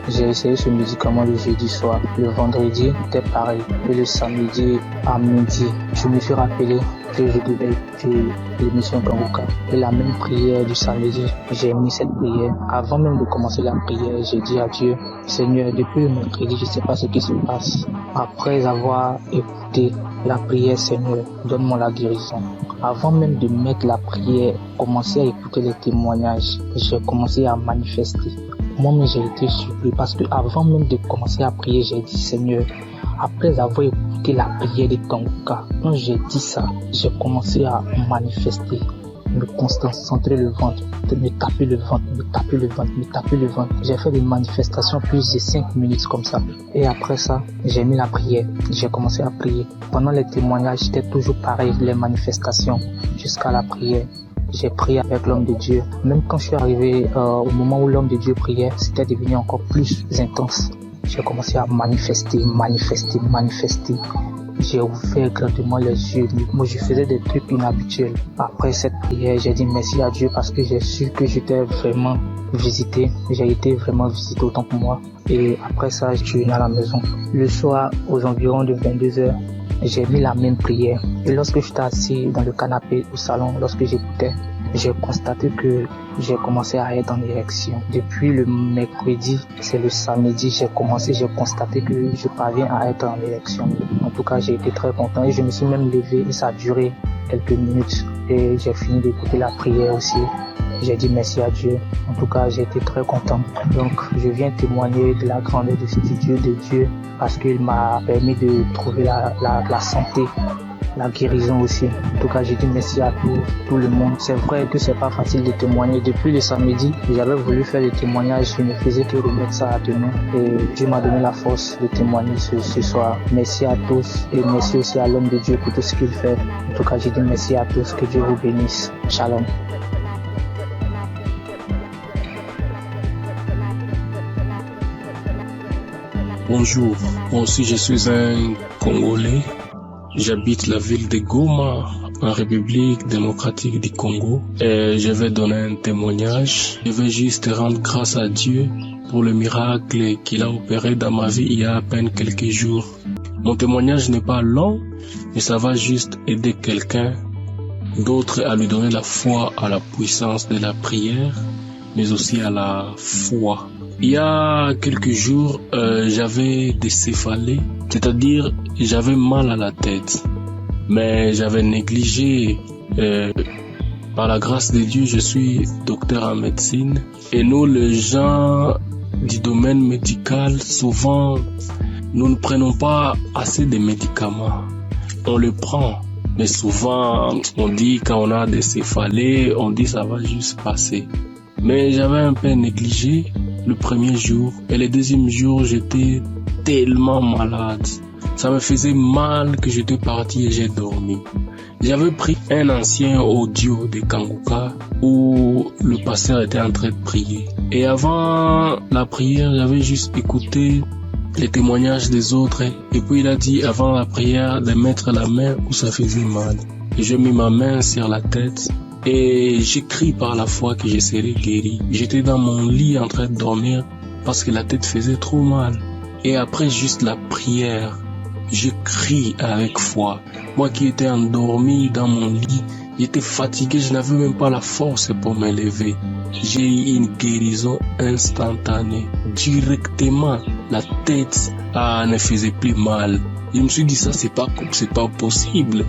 J'ai essayé ce médicament le jeudi soir. Le vendredi, c'était pareil. Et le samedi à midi, je me suis rappelé que je devais écouter l'émission Kanguka. Et la même prière du samedi, j'ai mis cette prière. Avant même de commencer la prière, j'ai dit à Dieu, Seigneur, depuis le mercredi, je ne sais pas ce qui se passe. Après avoir écouté la prière, Seigneur, donne-moi la guérison. Avant même de mettre la prière, commencer à écouter les témoignages, j'ai commencé à manifester. Moi-même, j'ai été surpris parce que avant même de commencer à prier, j'ai dit, Seigneur, après avoir écouté la prière de Kanguka, quand j'ai dit ça, j'ai commencé à manifester, me concentrer le ventre, me taper le ventre, me taper le ventre, me taper le ventre. J'ai fait des manifestations plus de 5 minutes comme ça. Et après ça, j'ai mis la prière, j'ai commencé à prier. Pendant les témoignages, c'était toujours pareil, les manifestations, jusqu'à la prière. J'ai prié avec l'homme de Dieu. Même quand je suis arrivé au moment où l'homme de Dieu priait, c'était devenu encore plus intense. J'ai commencé à manifester. J'ai ouvert grandement les yeux. Moi, je faisais des trucs inhabituels. Après cette prière, j'ai dit merci à Dieu parce que j'ai su que j'étais vraiment visité. J'ai été vraiment visité autant pour moi. Et après ça, je suis venu à la maison. Le soir, aux environs de 22h, j'ai mis la même prière. Et lorsque j'étais assis dans le canapé au salon, lorsque j'écoutais, j'ai constaté que j'ai commencé à être en érection. Depuis le mercredi, c'est le samedi, j'ai constaté que je parviens à être en érection. En tout cas, j'ai été très content et je me suis même levé et ça a duré quelques minutes. Et j'ai fini d'écouter la prière aussi. J'ai dit merci à Dieu. En tout cas, j'ai été très content. Donc, je viens témoigner de la grandeur de Dieu parce qu'il m'a permis de trouver la santé, la guérison aussi. En tout cas, j'ai dit merci à tout le monde. C'est vrai que c'est pas facile de témoigner. Depuis le samedi, j'avais voulu faire le témoignage. Je ne faisais que remettre ça à demain. Et Dieu m'a donné la force de témoigner ce soir. Merci à tous et merci aussi à l'homme de Dieu pour tout ce qu'il fait. En tout cas, j'ai dit merci à tous. Que Dieu vous bénisse. Shalom. Bonjour, moi aussi je suis un Congolais. J'habite la ville de Goma, en République démocratique du Congo. Et je vais donner un témoignage. Je vais juste rendre grâce à Dieu pour le miracle qu'il a opéré dans ma vie il y a à peine quelques jours. Mon témoignage n'est pas long, mais ça va juste aider quelqu'un d'autre à lui donner la foi à la puissance de la prière, mais aussi à la foi. Il y a quelques jours, j'avais des céphalées, c'est-à-dire j'avais mal à la tête, mais j'avais négligé. Par la grâce de Dieu, je suis docteur en médecine et nous, les gens du domaine médical, souvent, nous ne prenons pas assez de médicaments. On le prend, mais souvent, on dit quand on a des céphalées, on dit ça va juste passer. Mais j'avais un peu négligé le premier jour et le deuxième jour, j'étais tellement malade. Ça me faisait mal que j'étais parti et j'ai dormi. J'avais pris un ancien audio de Kanguka où le pasteur était en train de prier. Et avant la prière, j'avais juste écouté les témoignages des autres. Et puis il a dit avant la prière de mettre la main où ça faisait mal. Et j'ai mis ma main sur la tête. Et j'ai crié par la foi que je serais guéri. J'étais dans mon lit en train de dormir parce que la tête faisait trop mal. Et après juste la prière, je crie avec foi. Moi qui étais endormi dans mon lit, j'étais fatigué, je n'avais même pas la force pour me lever. J'ai eu une guérison instantanée. Directement, la tête ne faisait plus mal. Je me suis dit ça, c'est pas possible.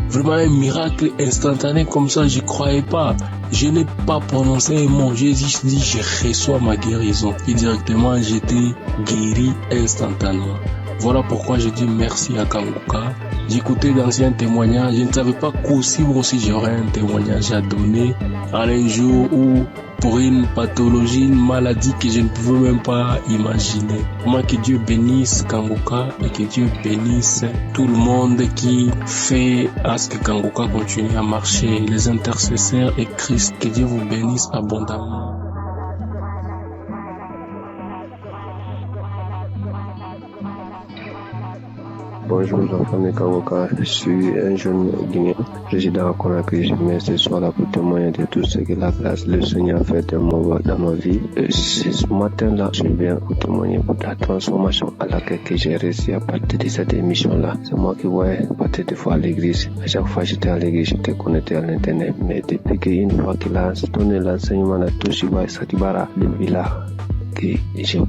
Vraiment un miracle instantané comme ça, je croyais pas. Je n'ai pas prononcé un mot, j'ai juste dit je reçois ma guérison. Et directement j'étais guéri instantanément. Voilà pourquoi je dis merci à Kanguka. J'écoutais d'anciens témoignages, je ne savais pas qu'aussi j'aurais un témoignage à donner en un jour où pour une pathologie, une maladie que je ne pouvais même pas imaginer. Moi, que Dieu bénisse Kanguka et que Dieu bénisse tout le monde qui fait à ce que Kanguka continue à marcher, les intercesseurs et Christ, que Dieu vous bénisse abondamment. Bonjour la famille Kangoka, je suis un jeune Guinéen, résident à Conakry. Je viens ce soir là pour témoigner de tout ce que la grâce le Seigneur a fait dans ma vie. Ce matin-là, je viens pour témoigner pour la transformation à laquelle j'ai réussi à partir de cette émission-là. C'est moi qui voyais partir des fois à l'église. À chaque fois que j'étais à l'église, j'étais connecté à l'internet. Mais depuis qu'une fois qu'il a donné l'enseignement de Toshiba Satibara, depuis là, que j'ai changé.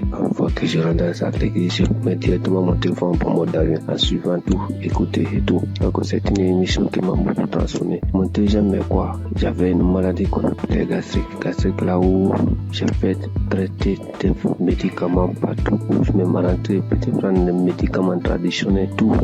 Une fois que je rentre dans l'église, je mets directement mon téléphone pour mode d'avion en suivant tout, écouter et tout. Donc c'est une émission qui m'a beaucoup transformé. Mon deuxième quoi, j'avais une maladie qu'on appelait gastrique là où j'ai fait traiter des médicaments partout où je me rentré, peut prendre des médicaments traditionnels, tout,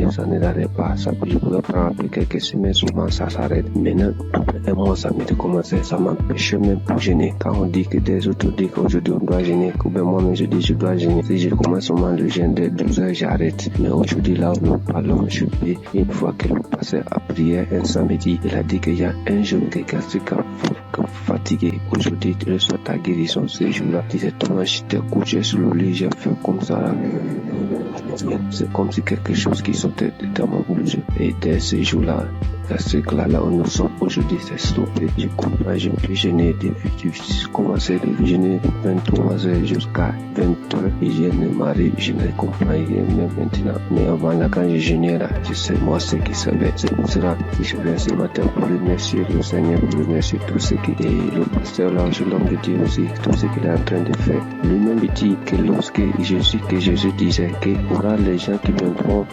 ça ne n'arrête pas. Ça je pouvais prendre après quelques semaines, souvent ça s'arrête. Maintenant, après un mois, ça m'a commencé, ça m'empêchait même pour gêner. Quand on dit que des autres disent qu'aujourd'hui on doit gêner, ou bien moi-même je dis je dois gêner. Si je commence seulement le gêne dès 12 heures, j'arrête. Mais aujourd'hui là où nous parlons, je peux, une fois que nous passons à prière un samedi, il a dit qu'il y a un jour que gastrique fatigué. Aujourd'hui, tu reçois ta guérison ces jours-là. Directement, j'étais couché sur le lit, j'ai fait comme ça. C'est comme si quelque chose qui sortait dans mon bouche. Et dès ces jours-là, gastrique là où nous sommes aujourd'hui, c'est stoppé. Je comprends, je peux gêner depuis, j'ai commencé de gêner de 23 heures jusqu'à 20 heures. Et je ne m'arrive, je ne comprends rien même maintenant. Mais avant là, quand je gênais là, je sais moi ce qui savait. C'est pour cela que je viens ce matin pour remercier le Seigneur, pour remercier tout ce qu'il est. Le pasteur là, je l'homme de Dieu aussi, tout ce qu'il est en train de faire. Lui-même dit que lorsque Jésus disait qu'il y aura les gens qui viendront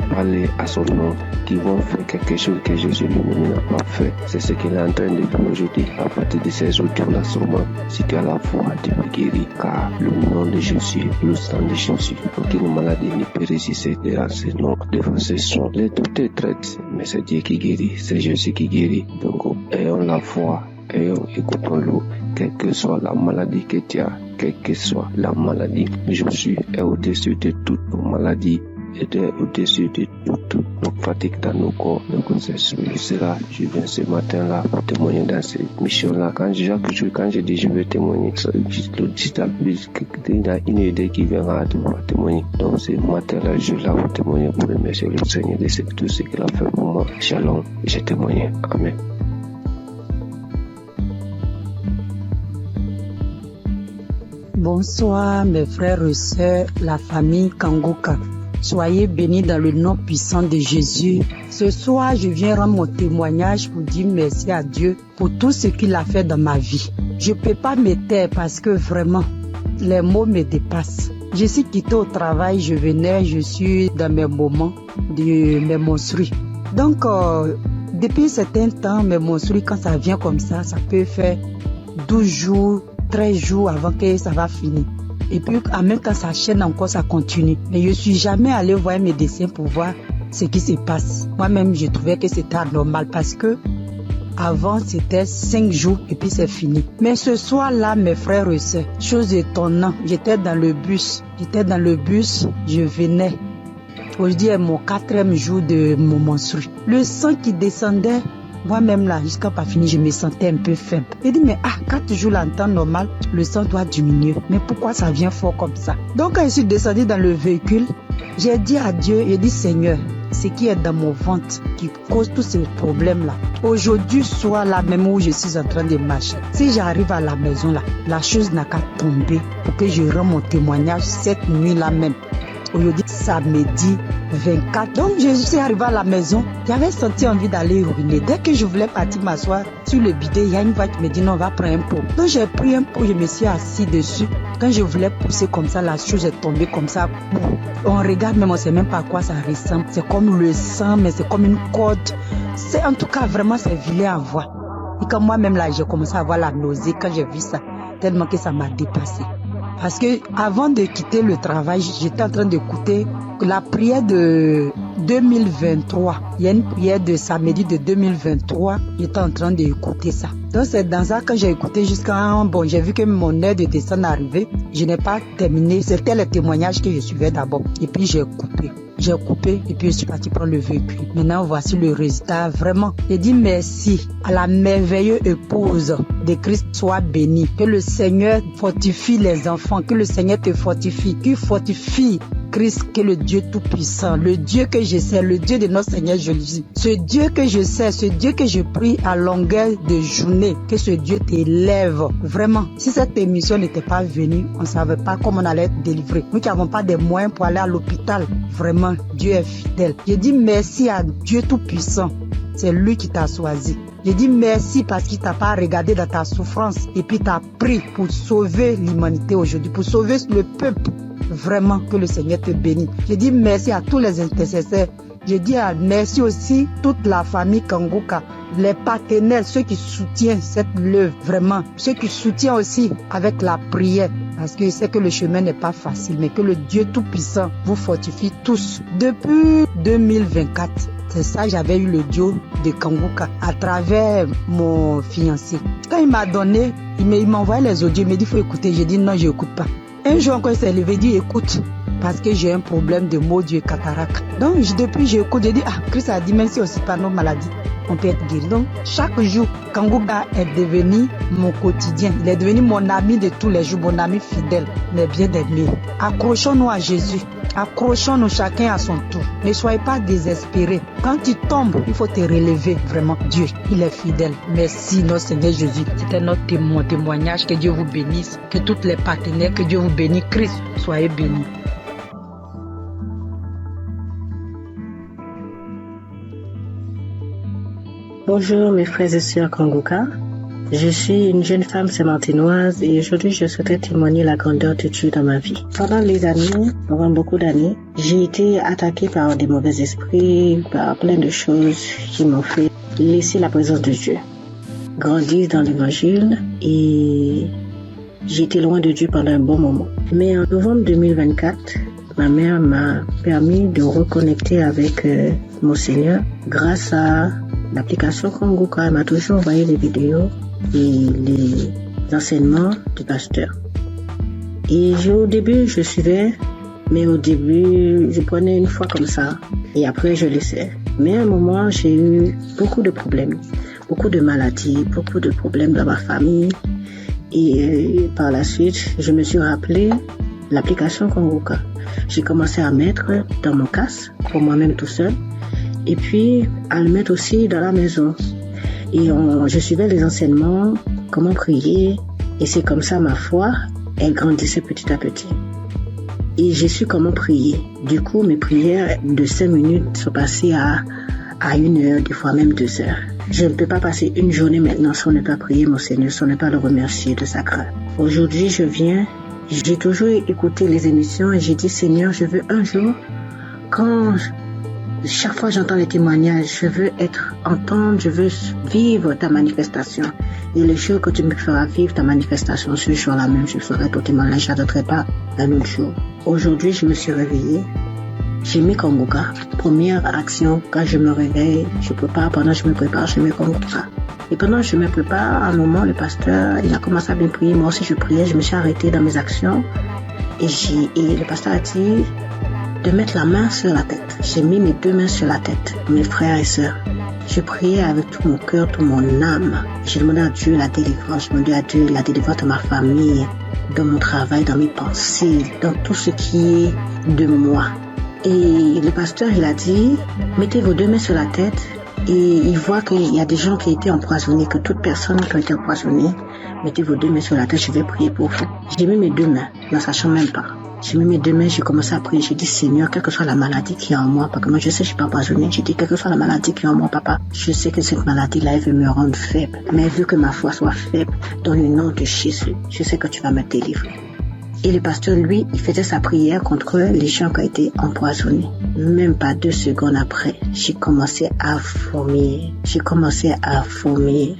parler à son nom, qui vont faire quelque chose que Jésus lui-même n'a pas fait. C'est ce qu'il est en train de faire aujourd'hui. À partir de ces audios-là, sûrement, si tu as la foi, tu peux guérir, car le nom de Jésus, le sang de Jésus, aucune maladie ne peut résister devant ce nom, devant ce son. Les docteurs traitent, mais c'est Dieu qui guérit, c'est Jésus qui guérit. Donc, ayons la foi, écoutons-le, quelle que soit la maladie que tu as, quelle que soit la maladie. Jésus est au-dessus de toutes nos maladies. Et au-dessus de toute nos fatigues dans nos corps. Donc c'est cela, je viens ce matin-là pour témoigner dans cette mission-là. Quand je dis je vais témoigner, il y a une idée qui vient à témoigner. Donc ce matin-là, je suis là pour témoigner, pour remercier le Seigneur de tout ce qu'il a fait pour moi. Shalom, j'ai témoigné. Amen. Bonsoir mes frères et sœurs, la famille Kangoka. Soyez bénis dans le nom puissant de Jésus. Ce soir, je viens rendre mon témoignage pour dire merci à Dieu pour tout ce qu'il a fait dans ma vie. Je ne peux pas me taire parce que vraiment, les mots me dépassent. Je suis quitté au travail, je suis dans mes moments de mes menstrues. Donc, depuis un certain temps, mes menstrues, quand ça vient comme ça peut faire 12 jours, 13 jours avant que ça va finir. Et puis, même quand ça chaîne encore, ça continue. Mais je ne suis jamais allé voir un médecin pour voir ce qui se passe. Moi-même, je trouvais que c'était anormal parce que avant, c'était 5 jours et puis c'est fini. Mais ce soir-là, mes frères et sœurs, chose étonnante, j'étais dans le bus, je venais. Aujourd'hui est mon 4e jour de mon menstru. Le sang qui descendait, moi-même là, jusqu'à pas fini, je me sentais un peu faible. J'ai dit, mais 4 jours là, en temps normal, le sang doit diminuer. Mais pourquoi ça vient fort comme ça? Donc quand je suis descendue dans le véhicule, j'ai dit à Dieu, j'ai dit, Seigneur, ce qui est dans mon ventre qui cause tous ces problèmes-là. Aujourd'hui, soit là même où je suis en train de marcher, si j'arrive à la maison là, la chose n'a qu'à tomber pour que je rende mon témoignage cette nuit-là même. Aujourd'hui, samedi 24. Donc, je suis arrivée à la maison. J'avais senti envie d'aller uriner. Dès que je voulais partir m'asseoir sur le bidet, il y a une voix qui me dit non, on va prendre un pot. Donc, j'ai pris un pot, je me suis assis dessus. Quand je voulais pousser comme ça, la chose est tombée comme ça. On regarde, mais on ne sait même pas à quoi ça ressemble. C'est comme le sang, mais c'est comme une corde. C'est en tout cas, vraiment, c'est vilain à voir. Et quand moi-même, là, j'ai commencé à avoir la nausée quand j'ai vu ça, tellement que ça m'a dépassé. Parce que avant de quitter le travail, j'étais en train d'écouter la prière de 2023. Il y a une prière de samedi de 2023. J'étais en train d'écouter ça. Donc c'est dans ça que j'ai écouté jusqu'à... Bon, j'ai vu que mon heure de descente est arrivée. Je n'ai pas terminé. C'était le témoignage que je suivais d'abord. Et puis j'ai coupé. Et puis je suis parti prendre le véhicule. Maintenant, voici le résultat. Vraiment, j'ai dit merci à la merveilleuse épouse de Christ soit bénie. Que le Seigneur fortifie les enfants. Que le Seigneur te fortifie. Qu'il fortifie Jésus-Christ, qui est le Dieu Tout-Puissant, le Dieu que je sais, le Dieu de notre Seigneur Jésus, ce Dieu que je sais, ce Dieu que je prie à longueur de journée, que ce Dieu t'élève. Vraiment, si cette émission n'était pas venue, on ne savait pas comment on allait être délivré. Nous qui n'avons pas des moyens pour aller à l'hôpital, vraiment, Dieu est fidèle. Je dis merci à Dieu Tout-Puissant. C'est lui qui t'a choisi. Je dis merci parce qu'il t'a pas regardé dans ta souffrance et puis t'a pris pour sauver l'humanité aujourd'hui, pour sauver le peuple. Vraiment, que le Seigneur te bénisse. Je dis merci à tous les intercesseurs. Je dis merci aussi toute la famille Kangoka, les partenaires, ceux qui soutiennent cette œuvre, vraiment, ceux qui soutiennent aussi avec la prière, parce que je sais que le chemin n'est pas facile, mais que le Dieu Tout-Puissant vous fortifie tous. Depuis 2024, c'est ça, j'avais eu le duo de Kangoka à travers mon fiancé. Quand il m'a donné, il m'a envoyé les audios, il m'a dit il faut écouter. J'ai dit non, je n'écoute pas. Un jour encore, il s'est levé, il dit écoute, parce que j'ai un problème de maux d'yeux cataracte. Donc depuis j'écoute, j'ai dit Christ a dit même si aussi pas nos maladies, on peut être guéri. Donc chaque jour, Kangoka est devenu mon quotidien. Il est devenu mon ami de tous les jours, mon ami fidèle, mais bien aimé. Accrochons-nous à Jésus. Accrochons-nous chacun à son tour. Ne soyez pas désespérés. Quand tu tombes, il faut te relever. Vraiment, Dieu, il est fidèle. Merci, notre Seigneur Jésus. C'était notre témoignage. Que Dieu vous bénisse. Que tous les partenaires, que Dieu vous bénisse. Christ, soyez bénis. Bonjour mes frères et sœurs Kangoka. Je suis une jeune femme sémantinoise et aujourd'hui je souhaiterais témoigner la grandeur de Dieu dans ma vie. Pendant beaucoup d'années, j'ai été attaquée par des mauvais esprits, par plein de choses qui m'ont fait laisser la présence de Dieu. Grandir dans l'évangile et j'ai été loin de Dieu pendant un bon moment. Mais en novembre 2024, ma mère m'a permis de reconnecter avec mon Seigneur grâce à l'application Kangoka. Elle m'a toujours envoyé les vidéos et les enseignements du pasteur. Et au début, je suivais, mais au début, je prenais une fois comme ça et après, je laissais. Mais à un moment, j'ai eu beaucoup de problèmes, beaucoup de maladies, beaucoup de problèmes dans ma famille. Et par la suite, je me suis rappelé l'application Kangoka. J'ai commencé à mettre dans mon casque, pour moi-même tout seul, et puis à le mettre aussi dans la maison. Et je suivais les enseignements, comment prier, et c'est comme ça ma foi, elle grandissait petit à petit. Et j'ai su comment prier. Du coup, mes prières de 5 minutes sont passées à 1 heure, des fois même 2 heures. Je ne peux pas passer une journée maintenant sans ne pas prier mon Seigneur, sans ne pas le remercier de sa grâce. Aujourd'hui, j'ai toujours écouté les émissions et j'ai dit Seigneur, je veux un jour, chaque fois j'entends les témoignages, je veux entendre, je veux vivre ta manifestation. Et le jour que tu me feras vivre ta manifestation, ce jour-là même, je ferai ton témoignage, je n'attendrai pas un autre jour. Aujourd'hui, je me suis réveillée. J'ai mis Kangoka. Première action, quand je me réveille, je prépare, pendant que je me prépare, je mets Kangoka. Et pendant que je me prépare, à un moment, le pasteur, il a commencé à bien prier. Moi aussi, je priais, je me suis arrêtée dans mes actions. Et le pasteur a dit de mettre la main sur la tête. J'ai mis mes 2 mains sur la tête, mes frères et sœurs. Je priais avec tout mon cœur, toute mon âme. J'ai demandé à Dieu la délivrance. Je demandais à Dieu la délivrance de ma famille, dans mon travail, dans mes pensées, dans tout ce qui est de moi. Et le pasteur, il a dit, mettez vos 2 mains sur la tête. Et il voit qu'il y a des gens qui ont été empoisonnés, que toute personne qui a été empoisonnée, mettez vos 2 mains sur la tête, je vais prier pour vous. J'ai mis mes 2 mains, ne sachant même pas. J'ai mis mes 2 mains, j'ai commencé à prier. J'ai dit, Seigneur, quelle que soit la maladie qui est en moi, parce que moi je sais que je ne suis pas empoisonnée. J'ai dit, quelle que soit la maladie qui est en moi, papa, je sais que cette maladie-là, elle veut me rendre faible. Mais vu que ma foi soit faible, dans le nom de Jésus, je sais que tu vas me délivrer. Et le pasteur, lui, il faisait sa prière contre les gens qui ont été empoisonnés. Même pas 2 secondes après, j'ai commencé à vomir.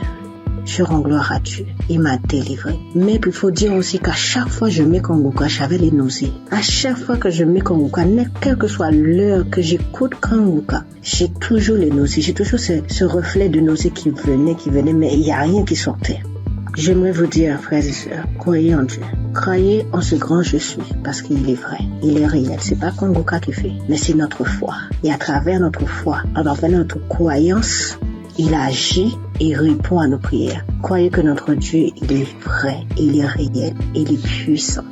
Je rends gloire à Dieu. Il m'a délivré. Mais il faut dire aussi qu'à chaque fois que je mets Kangoka, j'avais les nausées. À chaque fois que je mets Kangoka, quelle que soit l'heure que j'écoute Kangoka, j'ai toujours les nausées. J'ai toujours ce reflet de nausées qui venait, mais il n'y a rien qui sortait. J'aimerais vous dire, frères et sœurs, croyez en Dieu. Croyez en ce grand je suis, parce qu'il est vrai, il est réel. C'est pas Kangoka qui fait, mais c'est notre foi. Et à travers notre foi, à travers notre croyance, il agit et répond à nos prières. Croyez que notre Dieu, il est vrai, il est réel, il est puissant.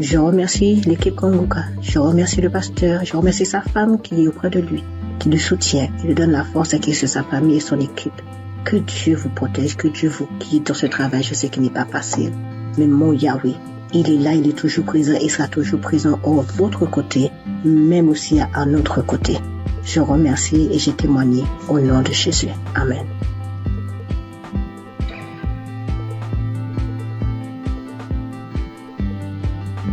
Je remercie l'équipe Kanguka. Je remercie le pasteur. Je remercie sa femme qui est auprès de lui, qui le soutient, qui lui donne la force et qui est sur sa famille et son équipe. Que Dieu vous protège, que Dieu vous guide dans ce travail. Je sais qu'il n'est pas facile. Mais mon Yahweh, il est là, il est toujours présent et sera toujours présent à votre côté, même aussi à notre côté. Je remercie et j'ai témoigné au nom de Jésus. Amen.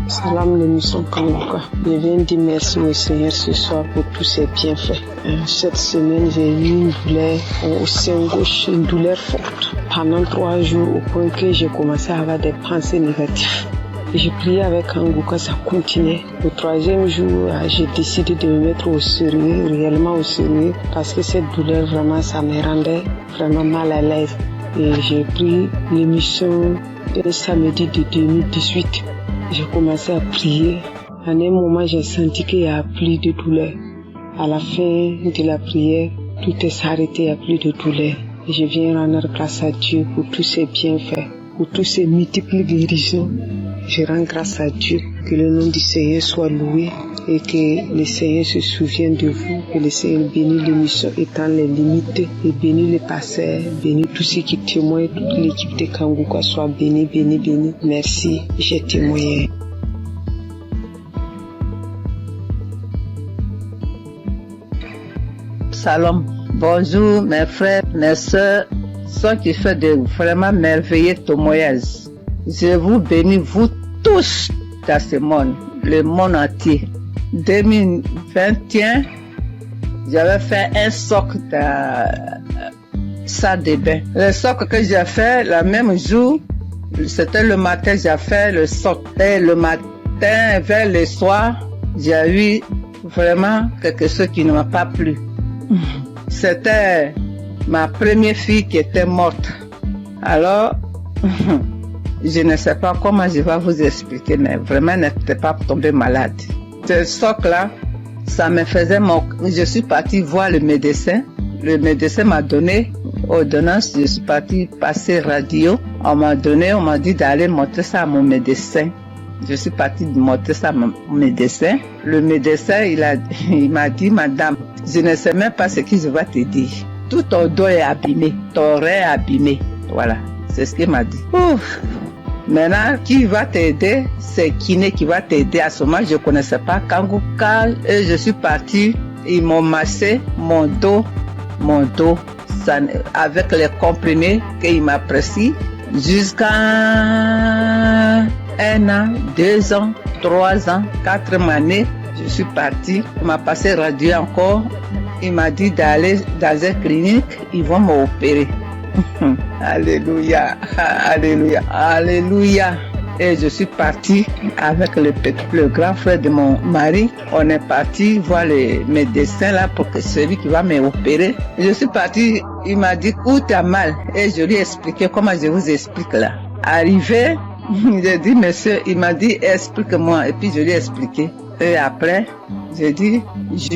Salam l'émission Kanguka. Je viens dire merci au Seigneur ce soir pour tous ses bienfaits. Cette semaine, j'ai eu une douleur au sein gauche, une douleur forte. Pendant 3 jours, au point que j'ai commencé à avoir des pensées négatives. J'ai prié avec Kanguka, ça continuait. Le 3e jour, j'ai décidé de me mettre au sérieux, réellement au sérieux, parce que cette douleur, vraiment, ça me rendait vraiment mal à l'aise. Et j'ai pris l'émission le samedi de 2018. J'ai commencé à prier. À un moment, j'ai senti qu'il n'y a plus de douleur. À la fin de la prière, tout est arrêté, il n'y a plus de douleur. Et je viens rendre grâce à Dieu pour tous ses bienfaits, pour tous ses multiples guérisons. Je rends grâce à Dieu, que le nom du Seigneur soit loué et que le Seigneur se souvienne de vous, que le Seigneur bénisse l'émission étant les limites et bénisse les pasteurs, bénisse tous ceux qui témoignent, toute l'équipe de Kanguka soit bénie, bénie, bénie. Merci, j'ai témoigné. Salam, bonjour mes frères, mes soeurs, ceux qui font de vraiment merveilleux témoignages. Je vous bénis, vous tous dans ce monde, le monde entier. 2021, j'avais fait un socle dans salle de bain. Le socle que j'ai fait, le même jour, c'était le matin, j'ai fait le socle. Et le matin, vers le soir, j'ai eu vraiment quelque chose qui ne m'a pas plu. C'était ma première fille qui était morte. Alors, je ne sais pas comment je vais vous expliquer, mais vraiment, n'était pas tombée malade. Ce socle-là, ça me faisait mon... Je suis partie voir le médecin. Le médecin m'a donné ordonnance. Je suis partie passer radio. On m'a dit d'aller montrer ça à mon médecin. Je suis partie montrer ça à mon médecin. Le médecin, il m'a dit, madame, je ne sais même pas ce que je vais te dire. Tout ton dos est abîmé, ton rein est abîmé. Voilà, c'est ce qu'il m'a dit. Ouf. Maintenant, qui va t'aider? C'est Kiné qui va t'aider. À ce moment, je ne connaissais pas Kanguka. Et je suis partie. Ils m'ont massé mon dos, ça, avec les comprimés qu'il m'a prescrit jusqu'à 1 an, 2 ans, 3 ans, 4 années. Je suis partie. Il m'a passé radio encore. Il m'a dit d'aller dans une clinique. Ils vont m'opérer. Alléluia, alléluia, alléluia. Et je suis partie avec le grand frère de mon mari. On est parti voir le médecin là pour que celui qui va m'opérer. Je suis partie, il m'a dit où t'as mal. Et je lui ai expliqué comment je vous explique là. Arrivé, j'ai dit monsieur, il m'a dit explique-moi. Et puis je lui ai expliqué. Et après, j'ai dit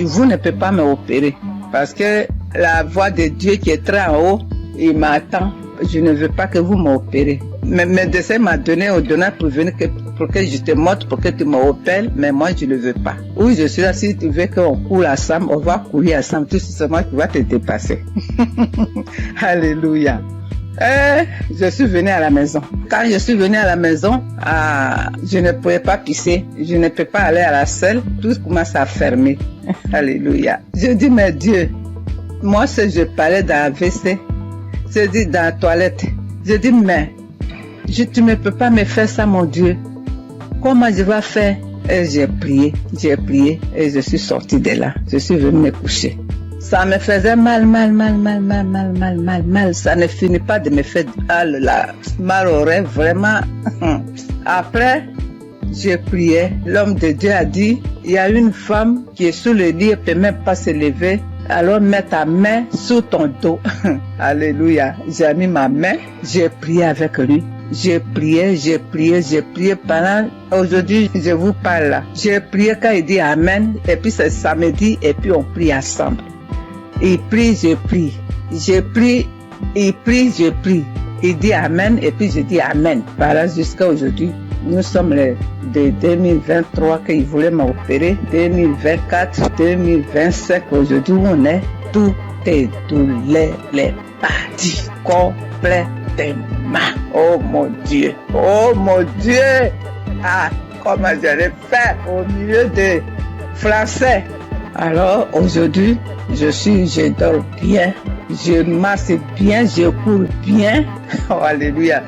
vous ne pouvez pas m'opérer parce que la voix de Dieu qui est très en haut, il m'attend. Je ne veux pas que vous m'opérez. Mais mon médecin m'a donné ordonnance pour venir pour que je te montre, pour que tu m'opères, mais moi je ne veux pas. Oui, je suis là, si tu veux qu'on coule ensemble, on va courir ensemble, tout simplement tu vas te dépasser. Alléluia. Et je suis venue à la maison. Quand je suis venue à la maison, je ne pouvais pas pisser, je ne peux pas aller à la selle, tout commence à fermer. Alléluia. Je dis, mais Dieu, moi si je parlais dans la WC, je dis dans la toilette, je dis, mais tu ne peux pas me faire ça, mon Dieu. Comment je vais faire? Et j'ai prié et je suis sortie de là. Je suis venue me coucher. Ça me faisait mal. Ça ne finit pas de me faire mal au rêve, vraiment. Après, j'ai prié. L'homme de Dieu a dit, il y a une femme qui est sous le lit, elle ne peut même pas se lever. Alors mets ta main sous ton dos. Alléluia. J'ai mis ma main, j'ai prié avec lui. J'ai prié pendant, aujourd'hui je vous parle là. J'ai prié quand il dit Amen, et puis c'est samedi, et puis on prie ensemble. Il prie, je prie. Je prie, il prie, je prie. Il dit Amen, et puis je dis Amen. Voilà jusqu'à aujourd'hui. Nous sommes de 2023 qu'ils voulaient m'opérer. 2024, 2025, aujourd'hui on est, tout est douleur, les parties complètement. Oh mon Dieu, oh mon Dieu. Ah, comment j'allais faire au milieu des Français. Alors aujourd'hui, je dors bien, je marche bien, je cours bien. Oh, alléluia.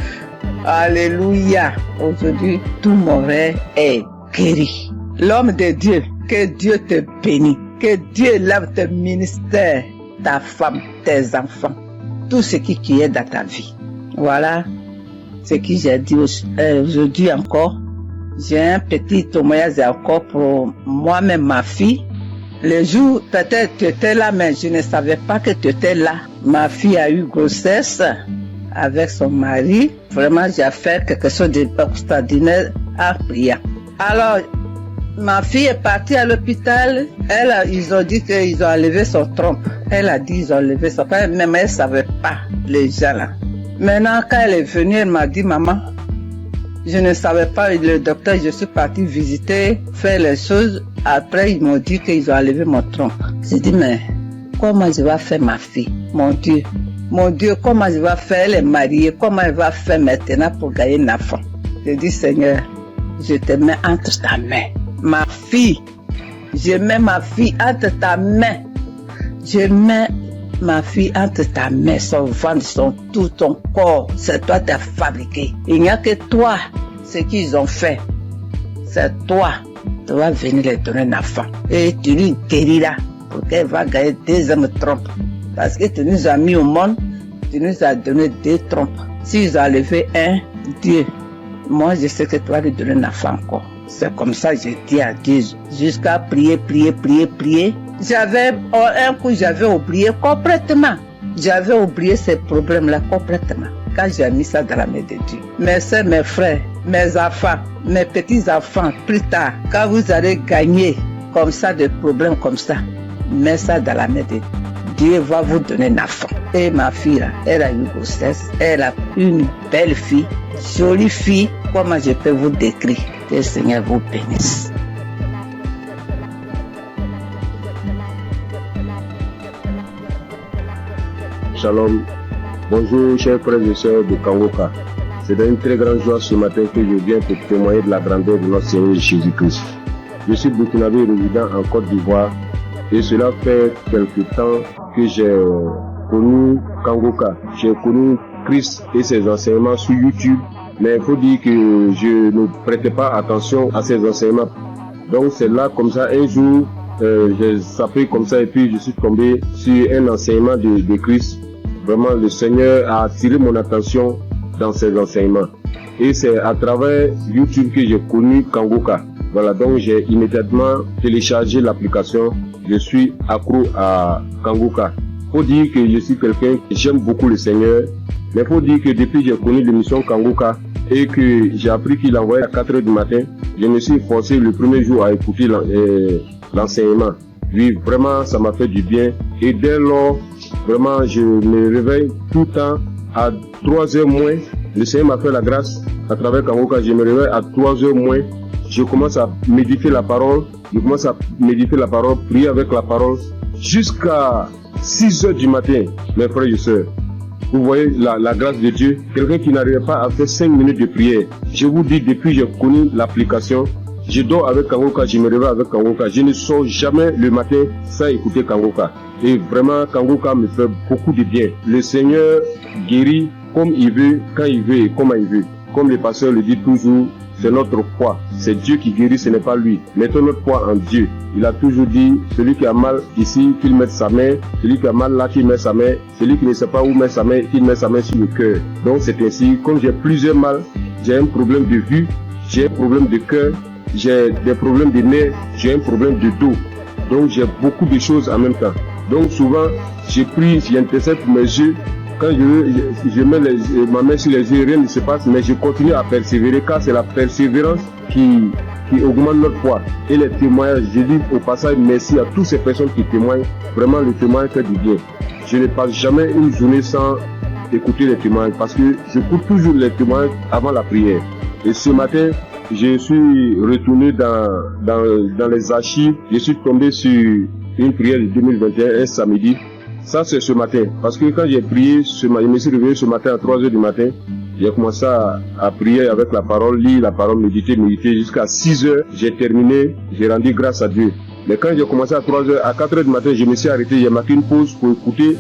Alléluia. Aujourd'hui, tout mon rêve est guéri. L'homme de Dieu, que Dieu te bénisse. Que Dieu lève tes ministères, ta femme, tes enfants. Tout ce qui est dans ta vie. Voilà ce que j'ai dit aujourd'hui encore. J'ai un petit témoignage encore pour moi-même, ma fille. Le jour, peut-être tu étais là, mais je ne savais pas que tu étais là. Ma fille a eu grossesse avec son mari. Vraiment, j'ai fait quelque chose d'extraordinaire en priant. Alors, ma fille est partie à l'hôpital. Ils ont dit qu'ils ont enlevé son trompe. Elle a dit qu'ils ont enlevé son trompe, mais elle ne savait pas, les gens là. Maintenant, quand elle est venue, elle m'a dit, maman, je ne savais pas, le docteur, je suis partie visiter, faire les choses. Après, ils m'ont dit qu'ils ont enlevé mon trompe. J'ai dit, mais comment je vais faire ma fille? Mon Dieu, comment je vais faire? Elle est mariée, comment elle va faire maintenant pour gagner un enfant? J'ai dit, Seigneur, je te mets entre ta main. Ma fille, je mets ma fille entre ta main. Je mets ma fille entre ta main, son ventre, tout ton corps. C'est toi qui as fabriqué. Il n'y a que toi, ce qu'ils ont fait. C'est toi. Tu vas venir les donner un enfant. Et tu lui guériras pour qu'elle va gagner 2 hommes trompes. Parce que tu nous as mis au monde, tu nous as donné 2 trompes. S'ils ont enlevé un, Dieu, moi je sais que tu vas lui donner un enfant encore. C'est comme ça que j'ai dit à Dieu, jusqu'à prier. J'avais, un coup j'avais oublié complètement. J'avais oublié ces problèmes-là complètement. Quand j'ai mis ça dans la main de Dieu. Mes soeurs, mes frères, mes enfants, mes petits-enfants, plus tard, quand vous allez gagner comme ça, des problèmes comme ça, mets ça dans la main de Dieu. Dieu va vous donner un enfant. Et ma fille, là, elle a eu grossesse, elle a une belle fille, jolie fille. Comment je peux vous décrire? Que le Seigneur vous bénisse. Shalom. Bonjour chers frères et sœurs de Kangoka. C'est une très grande joie ce matin que je viens pour témoigner de la grandeur de notre Seigneur Jésus-Christ. Je suis burkinabé résident en Côte d'Ivoire et cela fait quelque temps que j'ai connu Kangoka. J'ai connu Christ et ses enseignements sur YouTube, mais il faut dire que je ne prêtais pas attention à ses enseignements. Donc c'est là comme ça un jour, j'ai sapé comme ça et puis je suis tombé sur un enseignement de Christ. Vraiment, le Seigneur a attiré mon attention dans ses enseignements. Et c'est à travers YouTube que j'ai connu Kangoka. Voilà, donc j'ai immédiatement téléchargé l'application. Je suis accro à Kangoka. Faut dire que je suis quelqu'un qui j'aime beaucoup le Seigneur. Mais faut dire que depuis que j'ai connu l'émission Kangoka et que j'ai appris qu'il envoyait à 4h du matin, je me suis forcé le premier jour à écouter l'enseignement. Oui, vraiment, ça m'a fait du bien. Et dès lors, vraiment, je me réveille tout le temps à 3h moins. Le Seigneur m'a fait la grâce à travers Kangoka. Je me réveille à 3h moins. Je commence à méditer la parole. Prier avec la parole jusqu'à 6h du matin, mes frères et sœurs. Vous voyez la grâce de Dieu. Quelqu'un qui n'arrivait pas à faire 5 minutes de prière. Je vous dis, depuis que j'ai connu l'application, je dors avec Kangoka, je me réveille avec Kangoka. Je ne sors jamais le matin sans écouter Kangoka. Et vraiment, Kangoka me fait beaucoup de bien. Le Seigneur guérit comme il veut, quand il veut et comment il veut. Comme le pasteur le dit toujours, c'est notre foi. C'est Dieu qui guérit, ce n'est pas lui. Mettons notre foi en Dieu. Il a toujours dit, celui qui a mal ici, qu'il mette sa main. Celui qui a mal là, qu'il mette sa main. Celui qui ne sait pas où mettre sa main, qu'il mette sa main sur le cœur. Donc c'est ainsi, comme j'ai plusieurs mal, j'ai un problème de vue, j'ai un problème de cœur, j'ai des problèmes de nerfs, j'ai un problème de dos. Donc j'ai beaucoup de choses en même temps. Donc souvent, je prie, j'intercède pour mes yeux. Quand je mets ma main sur les yeux, rien ne se passe, mais je continue à persévérer, car c'est la persévérance qui augmente notre foi. Et les témoignages, je dis au passage merci à toutes ces personnes qui témoignent. Vraiment, le témoignage fait du bien. Je ne passe jamais une journée sans écouter les témoignages, parce que je coupe toujours les témoignages avant la prière. Et ce matin, je suis retourné dans les archives. Je suis tombé sur une prière de 2021, un samedi. Ça, c'est ce matin. Parce que quand j'ai prié, je me suis réveillé ce matin à 3h du matin. J'ai commencé à prier avec la parole, lire la parole, méditer jusqu'à 6h. J'ai terminé, j'ai rendu grâce à Dieu. Mais quand j'ai commencé à 3h, à 4h du matin, je me suis arrêté. J'ai marqué une pause pour écouter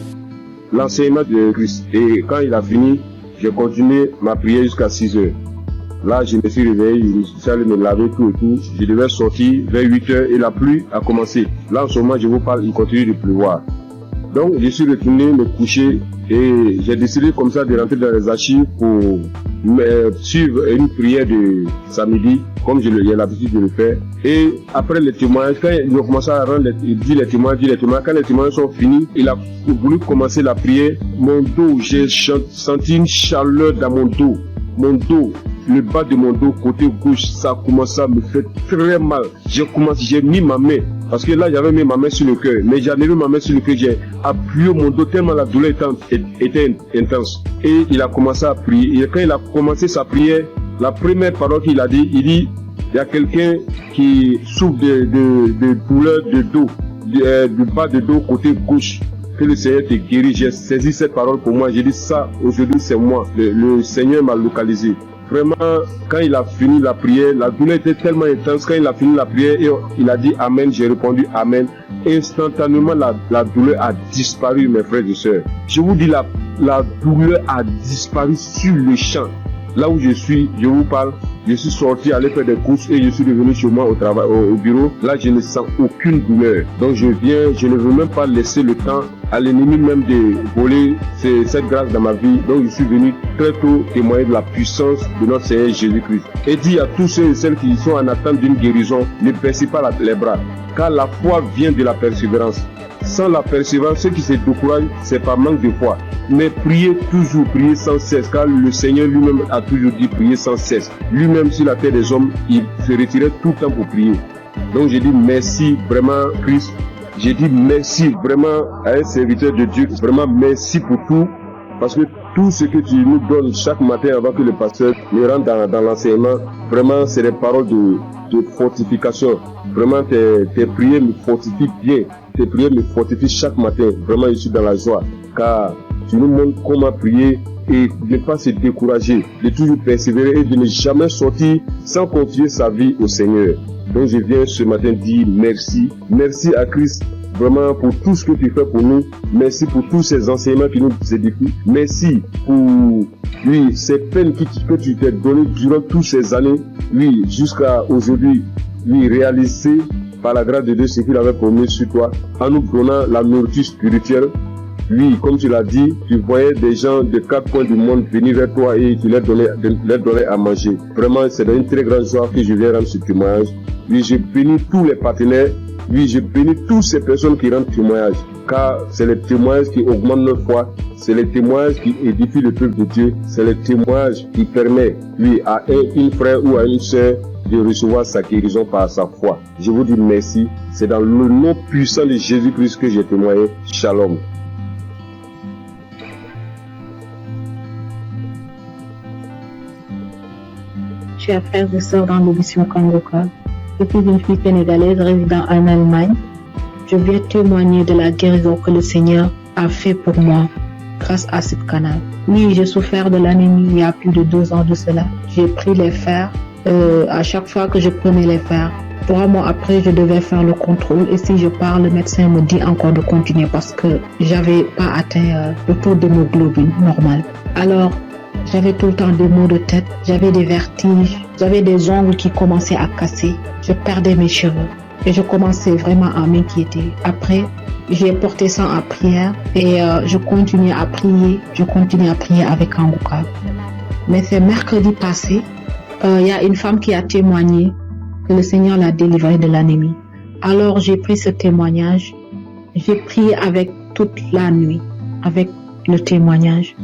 l'enseignement de Christ. Et quand il a fini, j'ai continué ma prière jusqu'à 6h. Là, je me suis réveillé, je suis allé me laver tout et tout. Je devais sortir vers 8h et la pluie a commencé. Là, en ce moment, je vous parle, il continue de pleuvoir. Donc, je suis retourné me coucher et j'ai décidé comme ça de rentrer dans les archives pour suivre une prière de samedi, comme j'ai l'habitude de le faire. Et après les témoignages, quand il a commencé à rendre les témoignages, quand les témoignages sont finis, il a voulu commencer la prière. Mon dos, j'ai senti une chaleur dans mon dos. Mon dos, le bas de mon dos, côté gauche, ça a commencé à me faire très mal. J'ai mis ma main, parce que là j'avais mis ma main sur le cœur, mais j'ai mis ma main sur le cœur, j'ai appuyé mon dos tellement la douleur était intense. Et il a commencé à prier. Et quand il a commencé sa prière, la première parole qu'il a dit, il dit, il y a quelqu'un qui souffre de douleur de dos, du bas de dos côté gauche. Que le Seigneur te guérit. J'ai saisi cette parole pour moi. J'ai dit ça, aujourd'hui c'est moi. Le Seigneur m'a localisé. Vraiment, quand il a fini la prière, la douleur était tellement intense. Quand il a fini la prière, et il a dit Amen, j'ai répondu Amen. Instantanément, la douleur a disparu, mes frères et sœurs. Je vous dis, la douleur a disparu sur le champ. Là où je suis, je vous parle, je suis sorti aller faire des courses et je suis revenu chez moi au travail, au bureau. Là, je ne sens aucune douleur. Donc, je ne veux même pas laisser le temps à l'ennemi même de voler cette grâce dans ma vie. Donc, je suis venu très tôt témoigner de la puissance de notre Seigneur Jésus-Christ. Et dit à tous ceux et celles qui sont en attente d'une guérison, ne baissez pas les bras, car la foi vient de la persévérance. Sans la persévérance, ceux qui se découragent, c'est par manque de foi. Mais priez toujours, priez sans cesse, car le Seigneur lui-même a toujours dit prier sans cesse. Lui-même sur la terre des hommes, il se retirait tout le temps pour prier. Donc j'ai dit merci vraiment Christ. J'ai dit merci vraiment à un serviteur de Dieu. Vraiment merci pour tout. Parce que tout ce que tu nous donnes chaque matin avant que le pasteur ne rentre dans l'enseignement, vraiment c'est des paroles de fortification. Vraiment tes prières me fortifient bien. Tes prières me fortifient chaque matin. Vraiment je suis dans la joie. Car tu nous montres comment prier et ne pas se décourager, de toujours persévérer et de ne jamais sortir sans confier sa vie au Seigneur. Donc je viens ce matin dire merci. Merci à Christ vraiment pour tout ce que tu fais pour nous. Merci pour tous ces enseignements qui nous édifient. Merci pour ces peines que tu t'es données durant toutes ces années. Jusqu'à aujourd'hui, réaliser par la grâce de Dieu ce qu'il avait promis sur toi, en nous donnant la nourriture spirituelle. Comme tu l'as dit, tu voyais des gens de 4 coins du monde venir vers toi et tu leur donnais à manger. Vraiment, c'est une très grande joie que je viens rendre ce témoignage. Je bénis tous les partenaires. Je bénis toutes ces personnes qui rendent témoignage. Car c'est les témoignages qui augmentent notre foi. C'est les témoignages qui édifient le peuple de Dieu. C'est les témoignages qui permettent, à un frère ou à une sœur de recevoir sa guérison par sa foi. Je vous dis merci. C'est dans le nom puissant de Jésus-Christ que j'ai témoigné. Shalom. Chers frères et sœurs dans l'émission Kangoka, je suis une fille sénégalaise résidant en Allemagne. Je viens témoigner de la guérison que le Seigneur a fait pour moi grâce à ce canal. Oui, j'ai souffert de l'anémie il y a plus de 2 ans de cela. J'ai pris les fers. À chaque fois que je prenais les fers, 3 mois après, je devais faire le contrôle. Et si je pars, le médecin me dit encore de continuer parce que j'avais pas atteint le taux d'hémoglobine normal. Alors, j'avais tout le temps des maux de tête, j'avais des vertiges, j'avais des ongles qui commençaient à casser, je perdais mes cheveux et je commençais vraiment à m'inquiéter. Après, j'ai porté ça en prière et je continuais à prier avec Kangoka. Mais c'est mercredi passé, il y a une femme qui a témoigné que le Seigneur l'a délivrée de l'anémie. Alors j'ai pris ce témoignage, j'ai prié avec toute la nuit, avec le témoignage.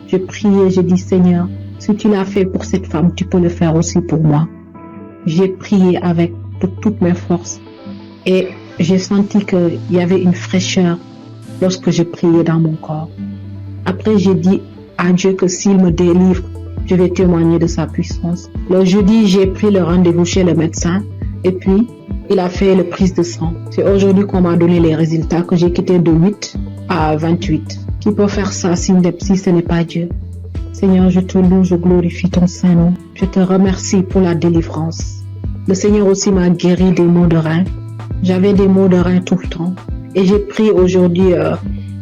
J'ai prié, j'ai dit Seigneur, si tu l'as fait pour cette femme, tu peux le faire aussi pour moi. J'ai prié avec toutes mes forces et j'ai senti qu'il y avait une fraîcheur lorsque je priais dans mon corps. Après, j'ai dit à Dieu que s'il me délivre je vais témoigner de sa puissance. Le jeudi, j'ai pris le rendez-vous chez le médecin et puis il a fait la prise de sang. C'est aujourd'hui qu'on m'a donné les résultats que j'ai quitté de 8 à 28. Qui peut faire ça si ce n'est pas Dieu? Seigneur, je te loue, je glorifie ton Saint-Nom. Je te remercie pour la délivrance. Le Seigneur aussi m'a guéri des maux de rein. J'avais des maux de rein tout le temps. Et j'ai pris aujourd'hui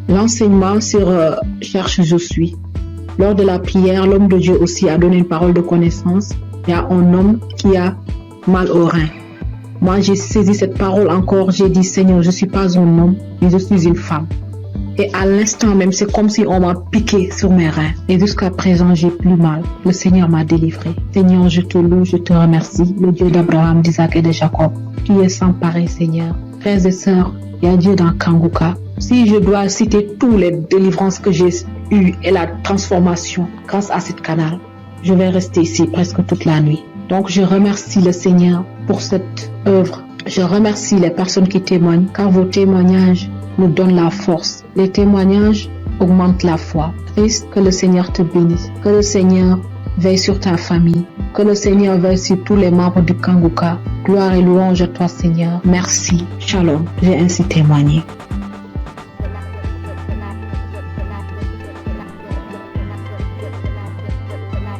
l'enseignement sur Cherche je suis. Lors de la prière, l'homme de Dieu aussi a donné une parole de connaissance. Il y a un homme qui a mal au rein. Moi, j'ai saisi cette parole encore. J'ai dit, Seigneur, je ne suis pas un homme, mais je suis une femme. Et à l'instant même, c'est comme si on m'a piqué sur mes reins. Et jusqu'à présent, j'ai plus mal. Le Seigneur m'a délivré. Seigneur, je te loue, je te remercie. Le Dieu d'Abraham, d'Isaac et de Jacob. Tu es sans pareil, Seigneur. Frères et sœurs, il y a Dieu dans Kanguka. Si je dois citer toutes les délivrances que j'ai eues et la transformation grâce à cette canal, je vais rester ici presque toute la nuit. Donc, je remercie le Seigneur pour cette œuvre. Je remercie les personnes qui témoignent, car vos témoignages nous donnent la force. Les témoignages augmentent la foi. Christ, que le Seigneur te bénisse. Que le Seigneur veille sur ta famille. Que le Seigneur veille sur tous les membres du Kanguka. Gloire et louange à toi, Seigneur. Merci. Shalom. J'ai ainsi témoigné.